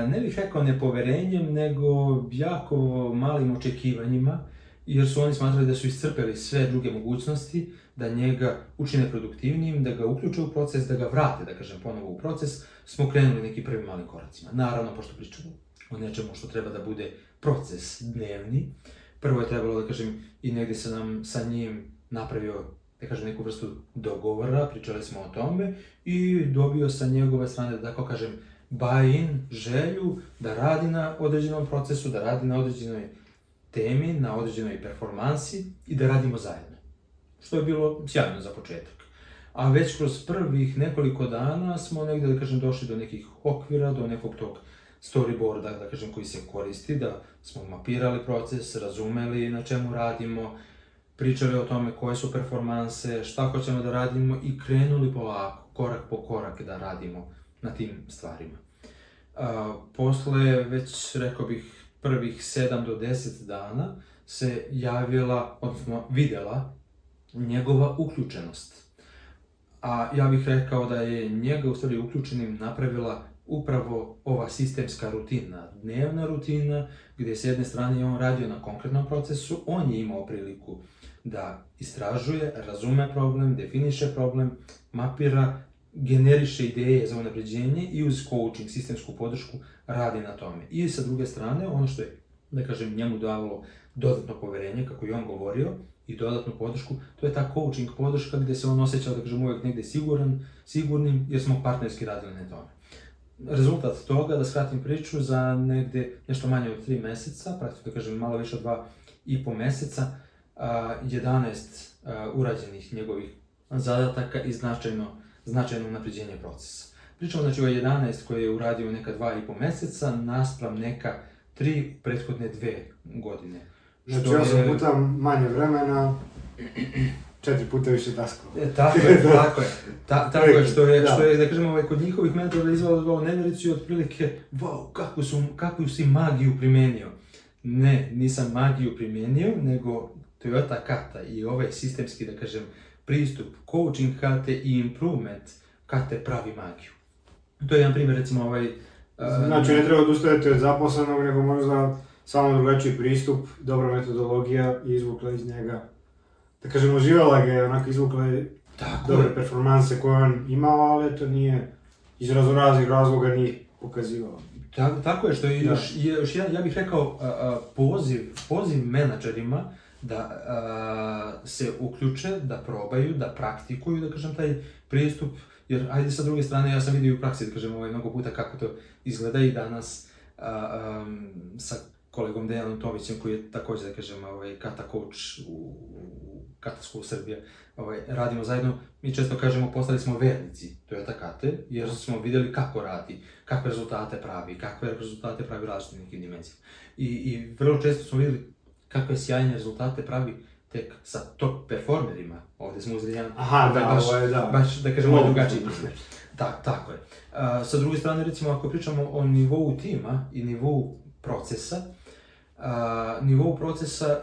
Speaker 1: ne bih rekao nepoverenjem, nego jako malim očekivanjima, jer su oni smatrali da su iscrpeli sve druge mogućnosti, da njega učine produktivnijim, da ga uključe u proces, da ga vrate, da kažem, ponovo u proces, smo krenuli nekim prvim malim koracima. Naravno, pošto pričamo o nečemu što treba da bude proces dnevni, prvo je trebalo, da kažem, i negdje se nam sa njim napravio, da kažem, neku vrstu dogovora, pričali smo o tome i dobio sa njegove strane, da tako kažem, buy-in, želju da radi na određenom procesu, da radi na određenoj temi, na određenoj performansi i da radimo zajedno. Što je bilo sjajno za početak. A već kroz prvih nekoliko dana smo negdje, da kažem, došli do nekih okvira, do nekog tog storyboarda, da kažem, koji se koristi, da smo mapirali proces, razumeli na čemu radimo, pričali o tome koje su performanse, šta hoćemo da radimo i krenuli polako, korak po korak da radimo na tim stvarima. Posle, već rekao bih, prvih 7 do 10 dana se javila, odnosno vidjela, njegova uključenost. A ja bih rekao da je njega u stvari uključenim napravila upravo ova sistemska rutina, dnevna rutina, gdje s jedne strane je on radio na konkretnom procesu, on je imao priliku da istražuje, razume problem, definiše problem, mapira, generiše ideje za unapređenje i uz coaching, sistemsku podršku radi na tome. I sa druge strane, ono što je, da kažem, njemu davalo dodatno poverenje, kako je on govorio, i dodatnu podršku, to je ta coaching podrška gdje se on osjećao, da kažem, uvijek negdje sigurnim, jer smo partnerski radili na tome. Rezultat toga, da skratim priču, za negdje nešto manje od 3 mjeseca, praktično da kažem malo više od 2,5 mjeseca, 11 urađenih njegovih zadataka i značajno unapređenje procesa. Pričamo znači o 11 koje je uradio neka 2,5 mjeseca, naspram neka 3 prethodne 2 godine.
Speaker 2: Znači 8 puta manje vremena, 4 puta više taskova.
Speaker 1: Tako je, što je, da kažemo, kod njihovih mentora izvalo nevjericu i otprilike, wow, kakvu si magiju primenio. Ne, nisam magiju primijenio, nego Toyota Kata i ovaj sistemski, da kažem, pristup coaching Kate i improvement Kate pravi magiju. To je jedan primjer, recimo,
Speaker 2: Znači, ne treba odustajati od zaposlenog, nego možda samo drugačiji pristup, dobra metodologija i izvukla iz njega. Da kažem, oživjela ga je, onako izvukla je dobre performanse koje on imao, ali to nije iz raznih razloga nije pokazivao.
Speaker 1: Tako je, što je još jedan, ja bih rekao, poziv menadžerima da se uključe, da probaju, da praktikuju, da kažem, taj pristup. Jer, ajde sa druge strane, ja sam vidio u praksi, da kažem, mnogo puta kako to izgleda i danas sa kolegom Dejanom Tomićem, koji je također, da kažem, Kata coach u Kata School Srbije, radimo zajedno. Mi često kažemo, postali smo vernici Toyota Kate, jer smo vidjeli kako radi, kakve rezultate pravi u različitim nekim dimenzijama. I vrlo često smo vidjeli kakve sjajne rezultate pravi tek sa top performerima. Ovdje smo uzeli jedan, baš, da kažemo, drugačiji primjer. Tako je. Sa druge strane, recimo, ako pričamo o nivou tima i nivou procesa,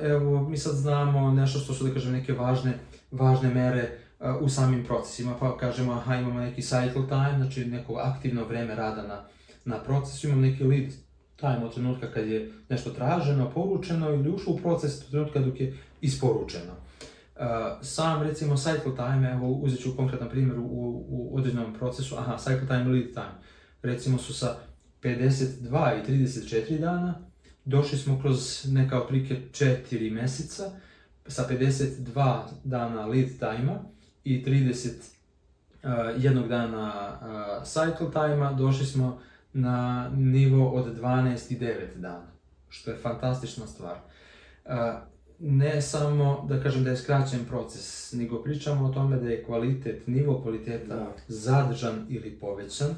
Speaker 1: evo, mi sad znamo nešto što su, da kažem, neke važne mere u samim procesima, pa kažemo, imamo neki cycle time, znači neko aktivno vreme rada na procesu, imamo neki lead time od trenutka kad je nešto traženo, poručeno ili ušlo u proces od trenutka dok je isporučeno. Sam, recimo, cycle time, evo, uzet ću konkretan primjer u određenom procesu, cycle time, lead time, recimo su sa 52 i 34 dana, došli smo kroz neka otprilike 4 mjeseca, sa 52 dana lead time-a i 31 dana cycle time-a, došli smo na nivo od 12 i 9 dana, što je fantastična stvar. Ne samo da kažem da je skraćen proces, nego pričamo o tome da je nivo kvaliteta zadržan ili povećan.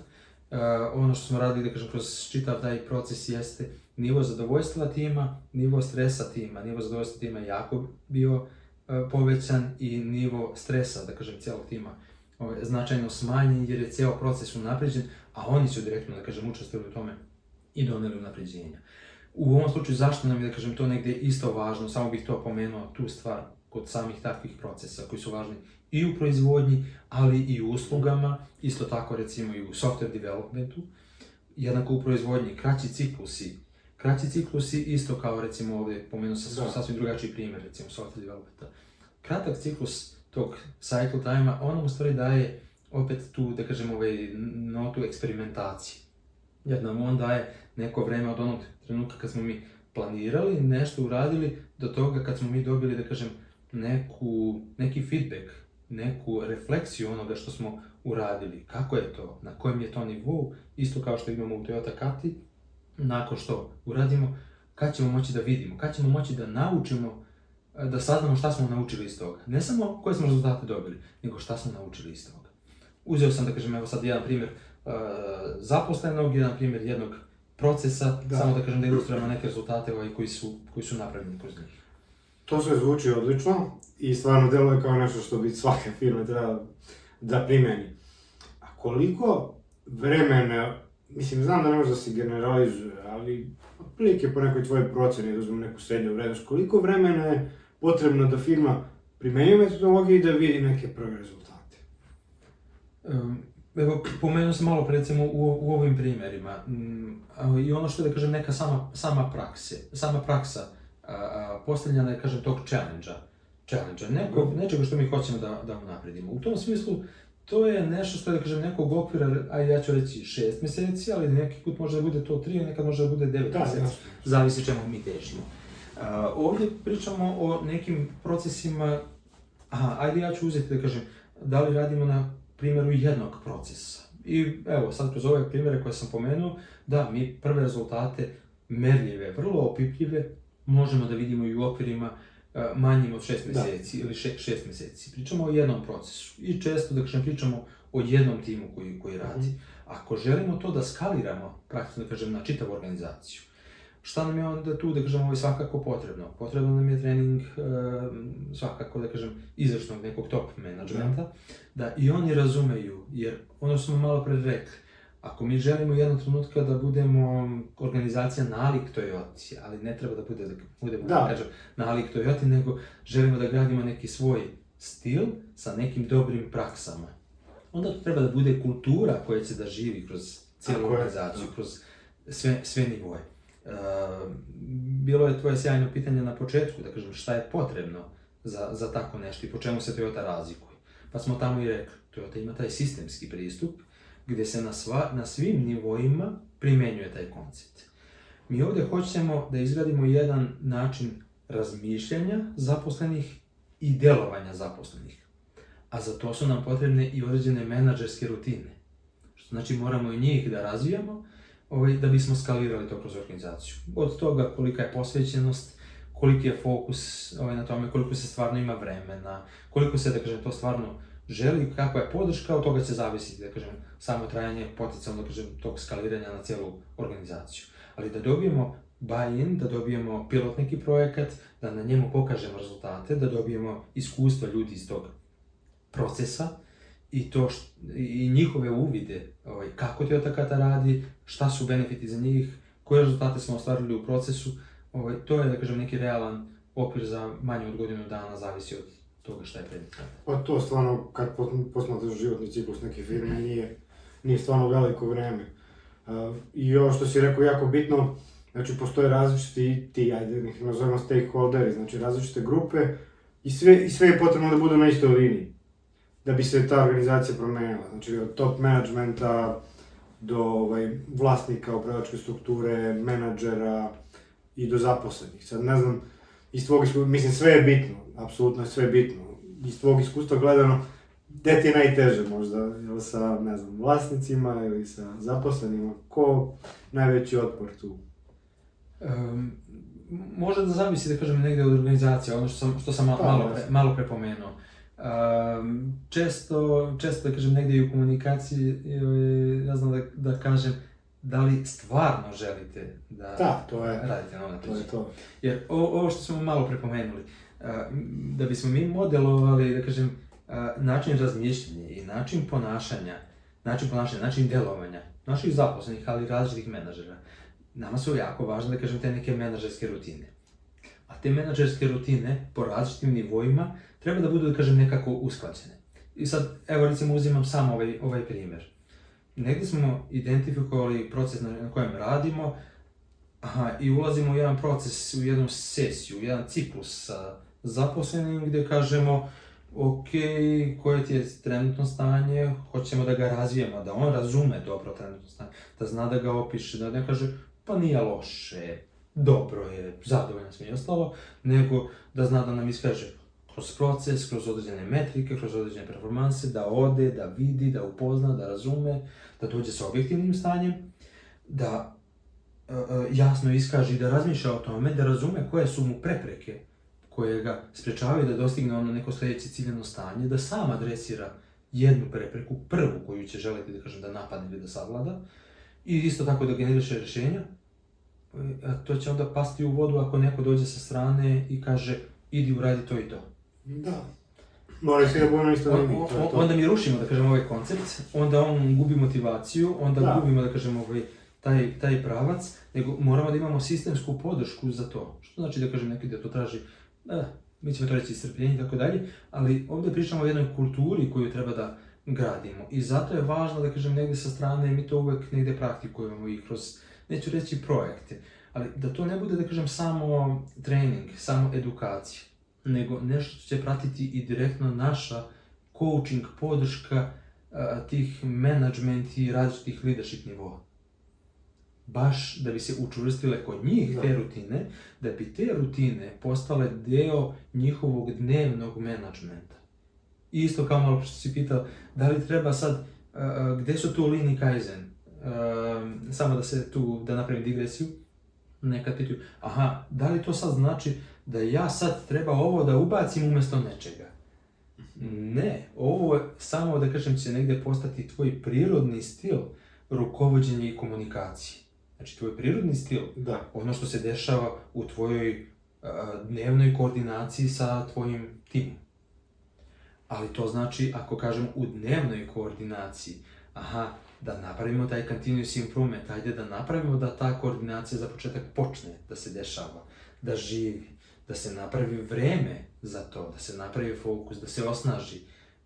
Speaker 1: Ono što smo radili, da kažem, kroz čitav taj proces jeste nivo zadovoljstva tima, nivo stresa tima. Nivo zadovoljstva tima je jako bio povećan i nivo stresa, da kažem, cijelog tima značajno smanjen, jer je cijel proces unapređen, a oni su direktno, da kažem, učestvovali u tome i doneli unapređenja. U ovom slučaju, zašto nam je, da kažem, to negdje isto važno, samo bih to pomenuo, tu stvar kod samih takvih procesa koji su važni i u proizvodnji, ali i u uslugama, isto tako recimo i u software developmentu, jednako u proizvodnji, kraći ciklusi isto kao recimo ovdje pomenuo sasvim drugačiji primjer, recimo software developmenta. Kratak ciklus tog cycle time-a, on nam u stvari daje opet tu, da kažem, notu eksperimentacije. Jer nam on daje neko vreme od onog trenutka kad smo mi planirali, nešto uradili, do toga kad smo mi dobili, da kažem, neki feedback, neku refleksiju onoga što smo uradili. Kako je to, na kojem je to nivou, isto kao što imamo u Toyota Kati, nakon što uradimo, kad ćemo moći da vidimo, kad ćemo moći da naučimo, da saznamo šta smo naučili iz toga. Ne samo koje smo rezultate dobili, nego šta smo naučili iz toga. Uzeo sam, da kažem, evo sad jedan primjer zaposlenog, jedan primjer jednog procesa, samo da kažem da ilustriramo neke rezultate koji su napravljeni kroz njih.
Speaker 2: To sve zvuči odlično i stvarno djeluje kao nešto što bi svaka firma treba da primjeni. A koliko vremena, mislim, znam da ne može da se generalizuje, ali otprilike po nekoj tvojoj procjeni, da uzmem neku srednju vrednost, koliko vremena je potrebno da firma primenjuje metodologiju i da vidi neke prve rezultate?
Speaker 1: evo, pomenuo sam malo pre, recimo, u ovim primjerima. I ono što je, da kažem, neka sama praksa postavljanja, da kažem, tog challenge-a, nečega što mi hoćemo da unapredimo. U tom smislu, to je nešto što je, da kažem, nekog okvira, ajde ja ću reći 6 mjeseci, ali neki put može da bude to 3, a nekad može da bude 9 mjeseci, zavisi čemu mi težimo. Ovdje pričamo o nekim procesima, ajde ja ću uzeti, da kažem, da li radimo na primjeru jednog procesa. I evo, sad kroz ove primjere koje sam pomenuo, da, mi prve rezultate merljive, vrlo opipljive, možemo da vidimo i u okvirima manjim od 6 mjeseci ili 6 mjeseci. Pričamo o jednom procesu i često, da kažem, pričamo o jednom timu koji radi. Ako želimo to da skaliramo, praktično, da kažem, na čitavu organizaciju, šta nam je onda tu, da kažem, svakako potrebno? Potrebno nam je trening, svakako, da kažem, izvršnog nekog top menadžmenta, da i oni razumeju, jer ono što smo malo pre rekli, ako mi želimo jednog trenutka da budemo organizacija nalik Toyoti, ali ne treba da budemo nalik Toyoti, nego želimo da gradimo neki svoj stil sa nekim dobrim praksama. Onda to treba da bude kultura koja će da živi kroz cijelu organizaciju, kroz sve nivoje. Bilo je tvoje sjajno pitanje na početku, da kažem, šta je potrebno za tako nešto i po čemu se Toyota razlikuje. Pa smo tamo i rekli, Toyota ima taj sistemski pristup, gdje se na svim nivoima primjenjuje taj koncept. Mi ovdje hoćemo da izgradimo jedan način razmišljanja zaposlenih i djelovanja zaposlenih. A za to su nam potrebne i određene menadžerske rutine. Što znači moramo i njih da razvijamo da bismo skalirali to kroz organizaciju. Od toga kolika je posvećenost, koliki je fokus na tome, koliko se stvarno ima vremena, koliko se, da kažem, to stvarno želi, kakva je podrška, od toga će zavisiti, da kažem, samo trajanje potencijalno, da kažem, tog skaliranja na cijelu organizaciju. Ali da dobijemo buy-in, da dobijemo pilot neki projekat, da na njemu pokažemo rezultate, da dobijemo iskustva ljudi iz tog procesa i njihove uvide, kako Toyota radi, šta su benefiti za njih, koje rezultate smo ostvarili u procesu, to je, da kažem, neki realan okvir za manje od godinu dana, zavisi od toga šta je predmet.
Speaker 2: Pa to stvarno, kad posmatraš životni ciklus neke firme, nije stvarno veliko vreme. I ovo što si rekao jako bitno, znači postoje različiti ajde ih nazovemo stakeholderi, znači različite grupe i sve je potrebno da budu na istoj liniji da bi se ta organizacija promenila. Znači od top managementa do vlasnika upravljačke strukture, menadžera i do zaposlenih. Sad ne znam, iz tvog iskustva, mislim sve je bitno, apsolutno je sve bitno. Iz tvog iskustva gledano, gdje ti je najteže možda, ili sa, ne znam, vlasnicima ili sa zaposlenima, ko najveći otpor tu?
Speaker 1: Može da zavisi, da kažem, negdje od organizacija, ono što sam malo prepomenuo. Često, da kažem, negdje i u komunikaciji, ja znam da kažem, da li stvarno želite da radite na unapređenju. Jer ovo što smo malo prepomenuli, da bismo mi modelovali, da kažem, način razmišljanja i način ponašanja, način djelovanja naših zaposlenih, ali i različitih menadžera, nama su jako važne, da kažem, te neke menadžerske rutine. A te menadžerske rutine po različitim nivoima treba da budu, da kažem, nekako usklađene. I sad, evo recimo uzimam samo ovaj primjer. Negdje smo identifikovali proces na kojem radimo i ulazimo u jedan proces, u jednu sesiju, u jedan ciklus sa zaposlenim gdje kažemo ok, koje ti je trenutno stanje, hoćemo da ga razvijemo, da on razume dobro trenutno stanje, da zna da ga opiše, da ne kaže pa nije loše, dobro je, zadovoljan sam i ostalo, nego da zna da nam iskaže kroz proces, kroz određene metrike, kroz određene performanse, da ode, da vidi, da upozna, da razume, da dođe sa objektivnim stanjem, da jasno iskaže i da razmišlja o tome, da razume koje su mu prepreke koje ga sprečavaju da dostigne ono neko sljedeće ciljeno stanje, da sam adresira jednu prepreku, prvu koju će želiti, da kažem, da napadne ili da savlada, i isto tako da generiše rješenja. To će onda pasti u vodu ako neko dođe sa strane i kaže idi uradi to i to.
Speaker 2: Da. Moraju svi da budemo isto liniji.
Speaker 1: Onda mi rušimo, da kažem, ovaj koncept, onda on gubi motivaciju, onda gubimo, da kažem, taj pravac, nego moramo da imamo sistemsku podršku za to. Što znači, da kažem, neki da to traži, mi ćemo to reći strpljenje i tako dalje, ali ovdje pričamo o jednoj kulturi koju treba gradimo. I zato je važno da kažem negdje sa strane, mi to uvek negdje praktikujemo i kroz, neću reći projekte, ali da to ne bude da kažem samo trening, samo edukacija, nego nešto što će pratiti i direktno naša coaching, podrška tih management i različitih leadership nivoa. Baš da bi se učvrstile kod njih te rutine, da bi te rutine postale deo njihovog dnevnog menadžmenta. Isto kao malo što si pitao, da li treba sad, gde su tu Lean i Kaizen? Samo da se tu, da napravim digresiju, nekad pitaju, aha, da li to sad znači da ja sad treba ovo da ubacim umjesto nečega? Ne, ovo je samo da kažem će negdje postati tvoj prirodni stil rukovođenja i komunikacije. Znači tvoj prirodni stil, ono što se dešava u tvojoj dnevnoj koordinaciji sa tvojim timom. Ali to znači, ako kažemo u dnevnoj koordinaciji, da napravimo taj continuous improvement, ajde da napravimo da ta koordinacija za početak počne da se dešava, da živi, da se napravi vreme za to, da se napravi fokus, da se osnaži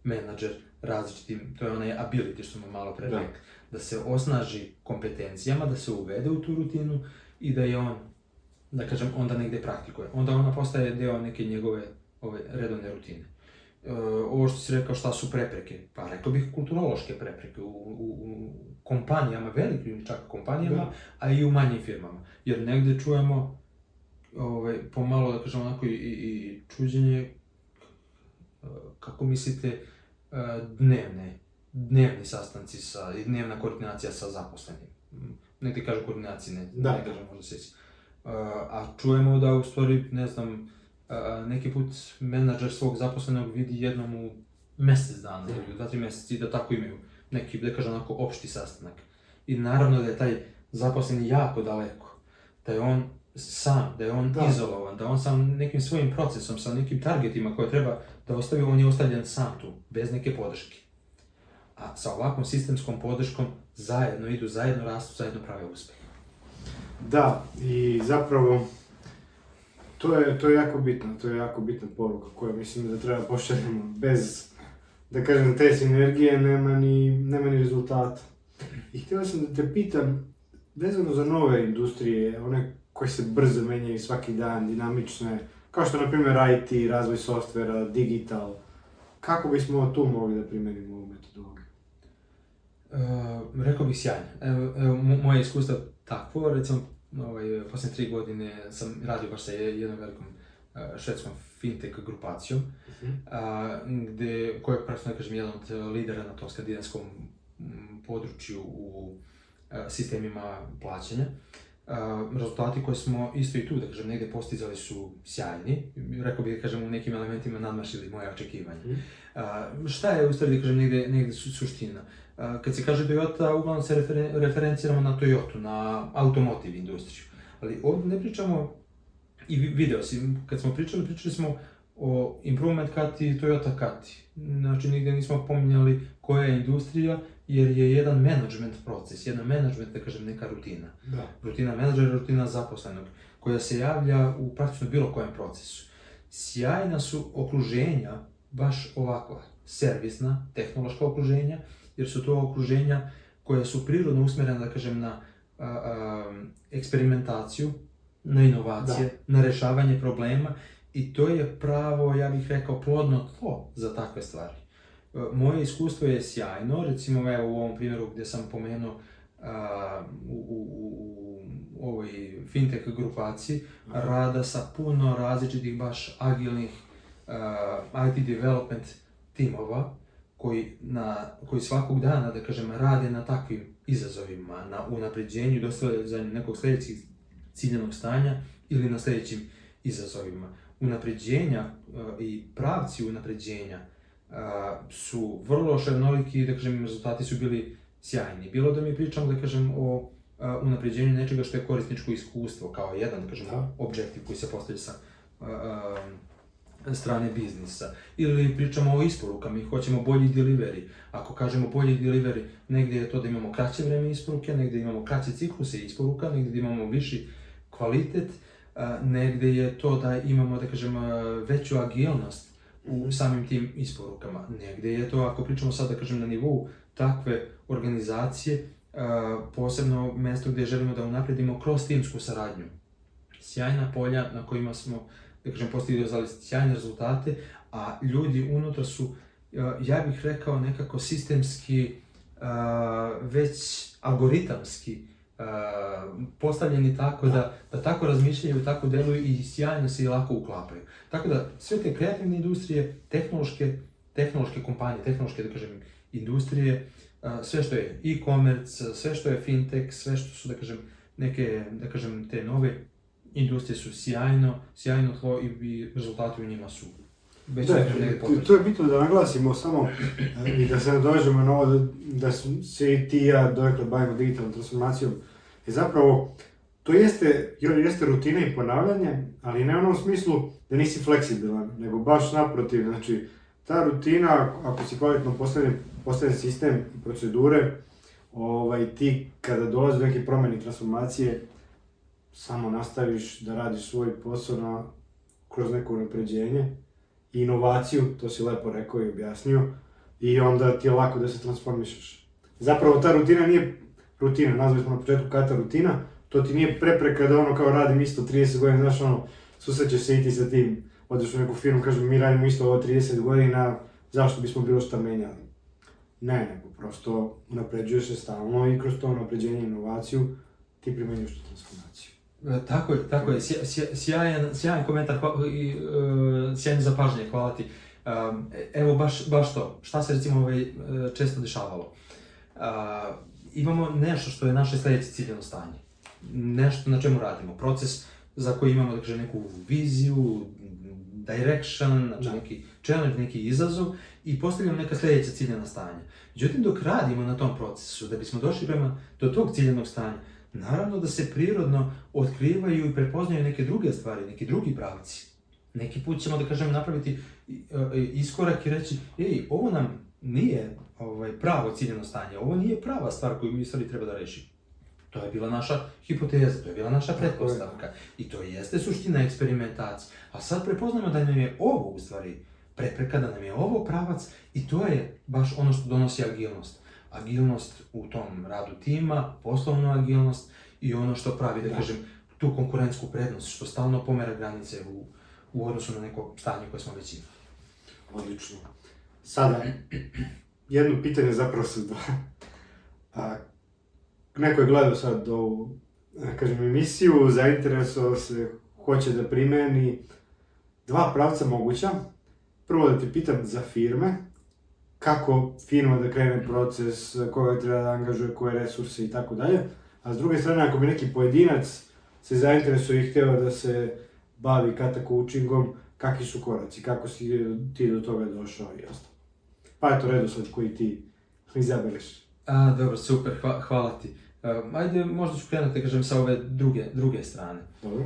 Speaker 1: menadžer različitim, to je onaj ability što smo malo pre rekli, da se osnaži kompetencijama, da se uvede u tu rutinu i da je on, da kažem, onda negdje praktikuje. Onda ona postaje deo neke njegove redovne rutine. Ovo što si rekao šta su prepreke, pa rekao bih kulturološke prepreke u kompanijama, velikim čak kompanijama, a i u manjim firmama. Jer negdje čujemo pomalo, da kažem onako, i čuđenje, kako mislite, dnevni sastanci i dnevna koordinacija sa zaposlenim. Negdje kažu koordinacije, ne kažem možda seći. A čujemo da u stvari, ne znam, neki put menadžer svog zaposlenog vidi jednom u mjesec dana ili u 2-3 mjeseca i da tako imaju neki, da kažem onako, opšti sastanak. I naravno da je taj zaposleni jako daleko, da je on sam, da je on izolovan, da on sam nekim svojim procesom, sa nekim targetima koje treba da ostavi, on je ostavljen sam tu, bez neke podrške. A sa ovakvom sistemskom podrškom zajedno idu, zajedno rastu, zajedno prave uspjeh.
Speaker 2: Da, i zapravo to je jako bitna poruka koju mislim da treba pošaljemo. Bez, da kažem, te sinergije nema ni rezultata. I htio sam da te pitam, vezano za nove industrije, one koje se brzo menjaju svaki dan, dinamične, kao što na primjer IT, razvoj softvera, digital, kako bismo tu mogli da primenimo ovu metodologiju?
Speaker 1: Rekao bih sjajno. Evo, moje iskustvo takvo, recimo, posljednje 3 godine sam radio baš sa jednom velikom švedskom fintech grupacijom, koja je praktično, kažem, jedan od lidera na tom skandinavskom području u sistemima plaćanja. Rezultati koje smo isto i tu, da kažem, negdje postizali su sjajni, rekao bih, da kažem, u nekim elementima nadmašili moje očekivanje. Šta je u stvari, da kažem, negdje suština? Kad se kaže Toyota, uglavnom se referenciramo na Toyotu, na automotive industriju. Ali ovdje ne pričamo, i video si, kad smo pričali smo o improvement kati i Toyota kati. Znači, nigdje nismo pominjali koja je industrija, jer je jedan management proces, jedan management, da kažem, neka rutina. Rutina menadžera, rutina zaposlenog, koja se javlja u praktično bilo kojem procesu. Sjajna su okruženja, baš ovakva, servisna, tehnološka okruženja, jer su to okruženja koja su prirodno usmjerena, da kažem, na eksperimentaciju, na inovacije, na rješavanje problema, i to je pravo, ja bih rekao, plodno tlo za takve stvari. Moje iskustvo je sjajno, recimo evo u ovom primjeru gdje sam pomenuo u ovoj fintech grupaciji, rada sa puno različitih baš agilnih IT development timova, koji svakog dana, da kažem, rade na takvim izazovima, na unapređenju i dostizanju nekog sljedećeg ciljanog stanja ili na sljedećim izazovima. Unapređenja i pravci unapređenja su vrlo šarenoliki, da kažem, rezultati su bili sjajni. Bilo da mi pričamo, da kažem, o unapređenju nečega što je korisničko iskustvo, kao jedan, da kažem, objektiv koji se postavlja sa strane biznisa. Ili pričamo o isporukama, mi hoćemo bolji delivery. Ako kažemo bolji delivery, negdje je to da imamo kraće vreme isporuke, negdje imamo kraće cikluse isporuka, negdje imamo viši kvalitet, negdje je to da imamo, da kažem, veću agilnost u samim tim isporukama. Negdje je to, ako pričamo sad, da kažem, na nivou takve organizacije, posebno mjesto gdje želimo da unapredimo kroz timsku saradnju. Sjajna polja na kojima smo, da kažem, postigli sjajne rezultate, a ljudi unutra su, ja bih rekao, nekako sistemski, već algoritamski postavljeni tako da tako razmišljaju, tako deluju i sjajno se i lako uklapaju. Tako da sve te kreativne industrije, tehnološke kompanije, tehnološke, da kažem, industrije, sve što je e-commerce, sve što je fintech, sve što su, da kažem, neke, da kažem, te nove industrije su sjajno tlo i rezultati u njima su već
Speaker 2: to je bitno da naglasimo samo i da se nadovežemo na ovo da se i ti i ja donekle bavimo digitalnom transformacijom. I zapravo, to jeste rutina i ponavljanje, ali ne u onom smislu da nisi fleksibilan, nego baš naprotiv. Znači, ta rutina, ako si kvalitetno postavljen sistem i procedure, ti kada dolazi do neke promjene i transformacije, samo nastaviš da radiš svoj posao kroz neko unapređenje i inovaciju, to si lepo rekao i objasnio, i onda ti je lako da se transformišeš. Zapravo ta rutina nije rutina, nazvali smo na početku kata rutina, to ti nije prepreka da kao radim isto 30 godina, znaš susrećeš se i ti sa tim, odeš u neku firmu, kažem mi radimo isto ovo 30 godina, zašto bismo bilo šta menjali? Ne, nego prosto unapređuješ se stalno i kroz to unapređenje i inovaciju ti primenjuješ tu transformaciju.
Speaker 1: Tako je, sjajan komentar i sjajno zapažnje, hvala ti. Evo baš to, šta se recimo često dešavalo. Imamo nešto što je naše sljedeće ciljeno stanje, nešto na čemu radimo, proces za koji imamo, da kažem, neku viziju, direction, znači neki challenge, neki izazov i postavljamo neka sljedeća ciljena stanja. Međutim, dok radimo na tom procesu, da bismo došli do tog ciljenog stanja, naravno da se prirodno otkrivaju i prepoznaju neke druge stvari, neki drugi pravci. Neki put ćemo, da kažem, napraviti iskorak i reći, ovo nam nije pravo ciljeno stanje, ovo nije prava stvar koju mi stvari treba da rešimo. To je bila naša hipoteza, to je bila naša pretpostavka i to jeste suština eksperimentacije. A sad prepoznamo da nam je ovo u stvari prepreka, da nam je ovo pravac i to je baš ono što donosi agilnost. Agilnost u tom radu tima, poslovnu agilnost i ono što pravi, da kažem, tu konkurentsku prednost, što stalno pomera granice u odnosu na neko stanje koje smo već imali.
Speaker 2: Odlično. Sada, jedno pitanje zapravo su dva. Neko je gledao sad ovu, kažem, emisiju, zainteresovao se, hoće da primeni dva pravca moguća. Prvo da te pitam za firme, kako firma da krene proces, koga treba da angažuje, koje resurse i tako dalje. A s druge strane, ako bi neki pojedinac se zainteresuje i hteo da se bavi kata coachingom, kakvi su koraci, kako si ti do toga došao i ostalo. Pa je to redosled koji ti izabereš.
Speaker 1: Dobro, super, hvala ti. Ajde, možda ću krenuti, kažem, sa ove druge strane.
Speaker 2: Dobro.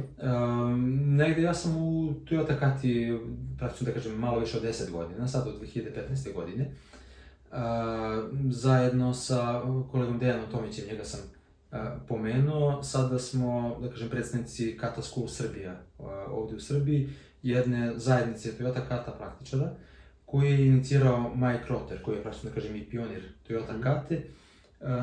Speaker 1: Negdje ja sam u Toyota Kati, praktično da kažem, malo više od 10 godina, sad od 2015. godine. Zajedno sa kolegom Dejanom Tomićem, njega sam pomenuo, sada smo, da kažem, predstavnici Kata School Srbija ovdje u Srbiji, jedne zajednice Toyota Kata praktičara, koji je inicirao Mike Rotter, koji je praktično, da kažem, i pionir Toyota Kate,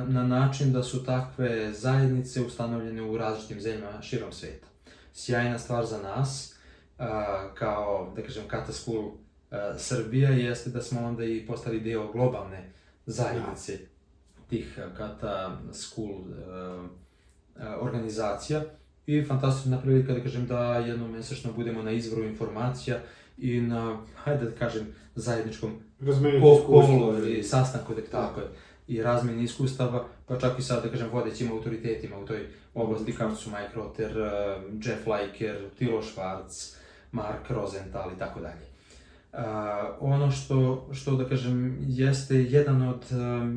Speaker 1: na način da su takve zajednice ustanovljene u različitim zemljama širom sveta. Sjajna stvar za nas, kao, da kažem, Kata School Srbija, jeste da smo onda i postali deo globalne zajednice tih Kata School organizacija i fantastična prilika, da kažem, da jednom mesečno budemo na izvoru informacija i na, hajde da kažem, zajedničkom polu ili sastanku, tako je, i razmjeni iskustava, pa čak i sad, da kažem, vodećim autoritetima u toj oblasti, kao su Mike Rotter, Jeff Liker, Tilo Schwartz, Mark Rosenthal i tako dalje. Ono što, da kažem, jeste jedan od,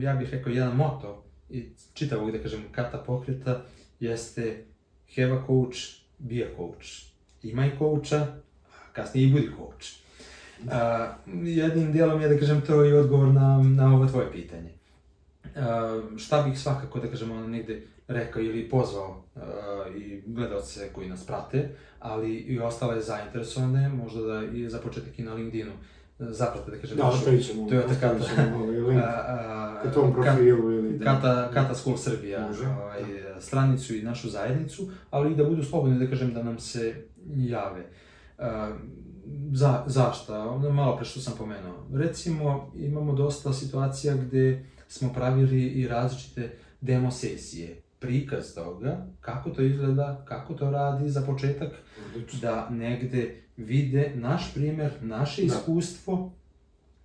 Speaker 1: ja bih rekao, jedan moto i čitavog, da kažem, Kata pokreta, jeste have a coach, be a coach. Imaj coacha, kasnije i budi coach. Jednim dijelom je, da kažem, to i odgovor na ovo tvoje pitanje. Šta bih svakako, da kažem, negdje rekao ili pozvao i gledalce koji nas prate, ali i ostale zainteresovane, možda da i za početak i na LinkedInu zaprate, da kažem,
Speaker 2: Da, ostavit ćemo link ka tom profilu ili
Speaker 1: Kata School Srbija, stranicu i našu zajednicu, ali i da budu slobodni, da kažem, da nam se jave. Zašto? Malo pre što sam pomenuo. Recimo, imamo dosta situacija gde smo pravili i različite demo sesije, prikaz toga, kako to izgleda, kako to radi za početak, da negde vide naš primer, naše iskustvo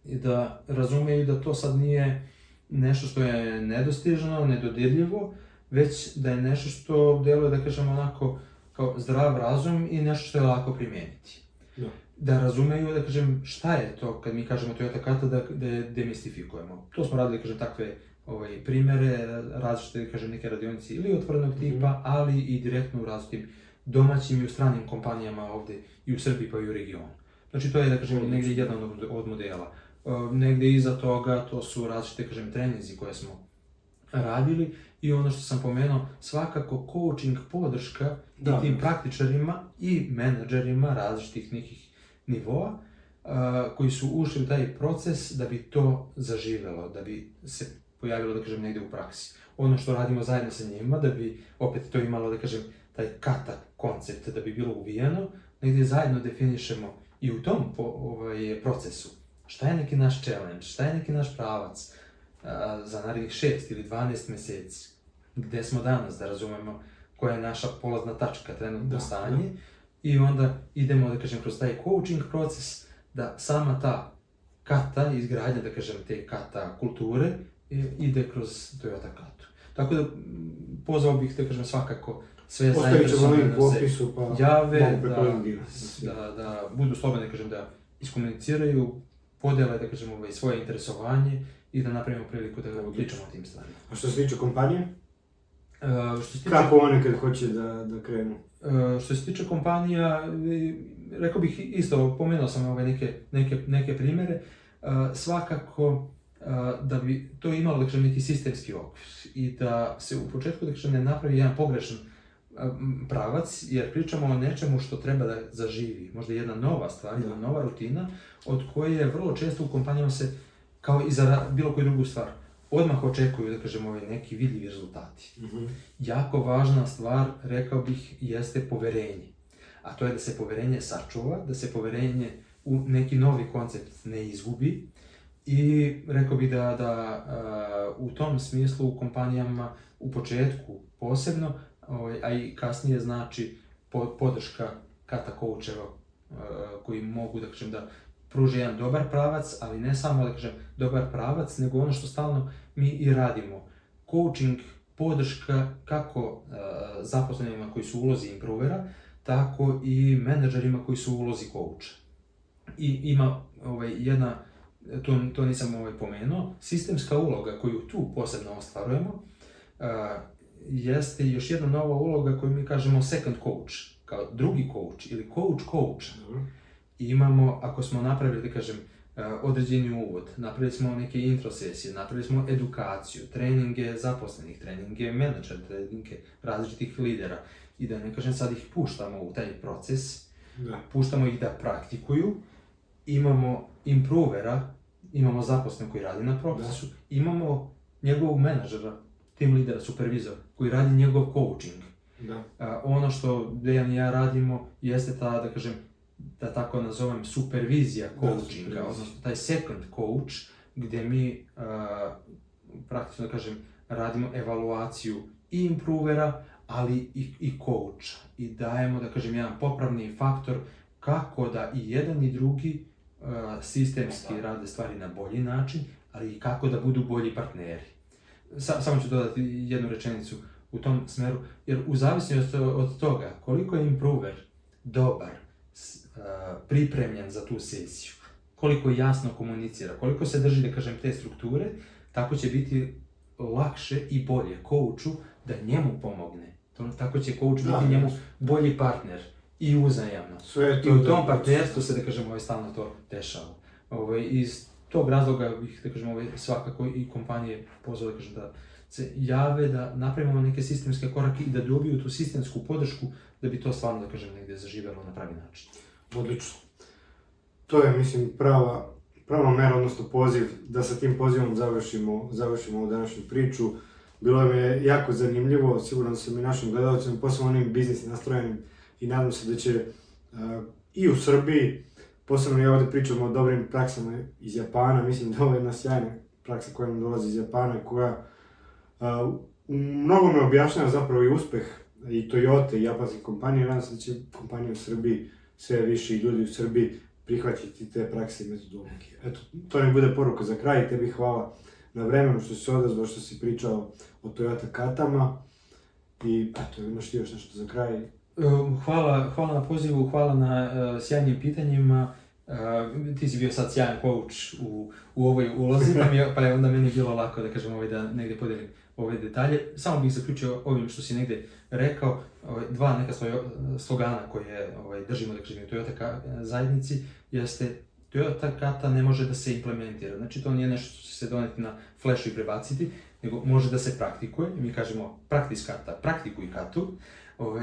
Speaker 1: i da razumeju da to sad nije nešto što je nedostižno, nedodirljivo, već da je nešto što deluje, da kažemo, onako kao zdrav razum i nešto što je lako primijeniti. Da razumeju, da kažem, šta je to kad mi kažemo Toyota Kata, da je demistifikujemo. To smo radili, da kažem, takve primere, različite, da kažem, neke radionice ili otvorenog tipa, ali i direktno u različitim domaćim i u stranim kompanijama ovde i u Srbiji pa i u regionu. Znači to je, da kažem, negdje jedan od modela. Negdje iza toga to su različite, kažem, treninzi koje smo radili i ono što sam pomenuo, svakako coaching podrška i tim praktičarima i menadžerima različitih nekih nivoa koji su ušli u taj proces da bi to zaživelo, da bi se pojavilo, da kažem, negdje u praksi. Ono što radimo zajedno sa njima, da bi opet to imalo, da kažem, taj kata koncept, da bi bilo uvijeno, negdje zajedno definišemo i u tom procesu šta je neki naš challenge, šta je neki naš pravac za narednih 6 ili 12 meseci, gde smo danas, da razumemo koja je naša polazna tačka, trenutno stanje, i onda idemo, da kažem, kroz taj coaching proces, da sama ta kata, izgradnja, da kažem, te kata kulture, ide kroz Toyota Katu. Tako da, pozvao bih, da kažem, svakako sve zainteresovane da se jave, da budu slobodni, da kažem, da iskomuniciraju, podele, da kažem, svoje interesovanje i da napravimo priliku da pričamo o tim stvarima.
Speaker 2: A što se tiče kompanije? Kako one kad hoće da krenu?
Speaker 1: Što se tiče kompanija, rekao bih isto, pomenuo sam neke primere, svakako da bi to imalo, da kažem, neki sistemski okvir i da se u početku, da kažem, ne napravi jedan pogrešan pravac, jer pričamo o nečemu što treba da zaživi, možda jedna nova stvar, jedna nova rutina, od koje vrlo često u kompanijama se, kao i za bilo koju drugu stvar, odmah očekuju, da kažem, neki vidljivi rezultati. Jako važna stvar, rekao bih, jeste poverenje. A to je da se poverenje sačuva, da se poverenje u neki novi koncept ne izgubi. I rekao bih da u tom smislu u kompanijama u početku posebno, a i kasnije znači podrška kata coacheva koji mogu, da kažem, da pruže jedan dobar pravac, ali ne samo, da kažem, dobar pravac, nego ono što stalno mi i radimo. Coaching, podrška kako zaposlenima koji su u ulozi improvera, tako i menadžerima koji su u ulozi coacha. I ima jedna, to nisam pomenuo, sistemska uloga koju tu posebno ostvarujemo, jeste još jedna nova uloga koju mi kažemo second coach, kao drugi coach ili coach. Imamo, ako smo napravili, da kažem, određeni uvod, napravili smo neke intro sesije, napravili smo edukaciju, treninge zaposlenih, treninge menadžera, treninge različitih lidera i da ne kažem sad ih puštamo u taj proces, puštamo ih da praktikuju, imamo improvera, imamo zaposlenog koji radi na procesu, imamo njegovog menadžera, tim lidera, supervizor, koji radi njegov coaching. Ono što Dejan i ja radimo jeste ta, da kažem, da tako nazovem, supervizija coachinga, odnosno taj second coach, gdje mi praktično, da kažem, radimo evaluaciju i improvera, ali i coacha. I dajemo, da kažem, jedan popravni faktor kako da i jedan i drugi sistemski rade stvari na bolji način, ali i kako da budu bolji partneri. Samo ću dodati jednu rečenicu u tom smeru, jer u zavisnosti od toga koliko je improver dobar, pripremljen za tu sesiju, koliko jasno komunicira, koliko se drži, da kažem, te strukture, tako će biti lakše i bolje coachu da njemu pomogne. Tako će coach biti njemu bolji partner i uzajamno. I u tom partnerstvu se, da kažem, stalno to dešava. Iz tog razloga bih, da kažem, svakako i kompanije pozvao, da kažem, da se jave, da napravimo neke sistemske korake i da dobiju tu sistemsku podršku da bi to stvarno, da kažem, negdje zaživjelo na pravi način.
Speaker 2: Odlično. To je, mislim, prva mera, odnosno poziv, da sa tim pozivom završimo ovu današnju priču. Bilo mi je jako zanimljivo, siguran sam i našim gledalcima, posebno onim biznis nastrojenim i nadam se da će i u Srbiji, posebno i ovdje pričamo o dobrim praksama iz Japana, mislim da ovo je jedna sjajna praksa koja nam dolazi iz Japana, koja u mnogome objašnjava zapravo i uspeh i Toyota i japanskih kompanija. Nadam se da će kompanije u Srbiji, sve više i ljudi u Srbiji prihvatiti te prakse i metodologije. Eto, to ne bude poruka za kraj. Tebi hvala na vremenu što si se odazvao, što si pričao o Toyota katama. I eto, imaš ti još nešto za kraj?
Speaker 1: Hvala na pozivu, hvala na sjajnim pitanjima. Ti si bio sad sjajan coach u ovoj ulozi, pa je onda meni bilo lako da kažem da negdje podijelim ove detalje. Samo bih zaključio ovim što si negdje rekao, dva neka slogana koje držimo da kažem u Toyota zajednici jeste Toyota kata ne može da se implementira. Znači to nije nešto što će se doneti na flashu i prebaciti, nego može da se praktikuje. Mi kažemo practice kata, praktikuj katu.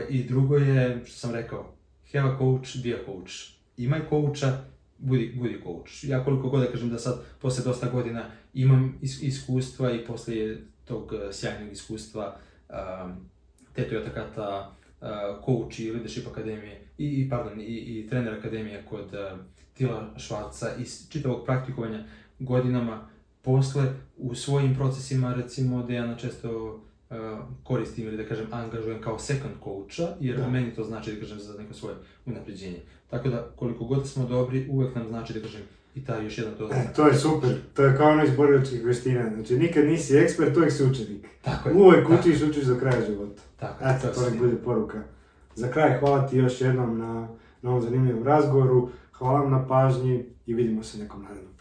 Speaker 1: I drugo je, što sam rekao, have a coach, be a coach. Imaj coacha, budi coach. Ja koliko god da kažem da sad, posle dosta godina, imam iskustva i poslije tog sjajnog iskustva te Toyota kata coach i leadership akademije i trener akademije kod Tila Švarca i čitavog praktikovanja godinama posle u svojim procesima, recimo Dejana često koristim ili da kažem angažujem kao second coacha, jer meni to znači da kažem za neko svoje unapređenje. Tako da koliko god smo dobri, uvek nam znači da kažem i taj još jedan to znači.
Speaker 2: To je super, to je kao ono iz borilačkih veština, znači nikad nisi ekspert, uvek si učenik.
Speaker 1: Tako je.
Speaker 2: Uvek učiš do kraja života.
Speaker 1: Tako,
Speaker 2: eto, to nek bude poruka. Za kraj hvala ti još jednom na ovom zanimljivom razgovoru, hvala vam na pažnji i vidimo se nekom narednom.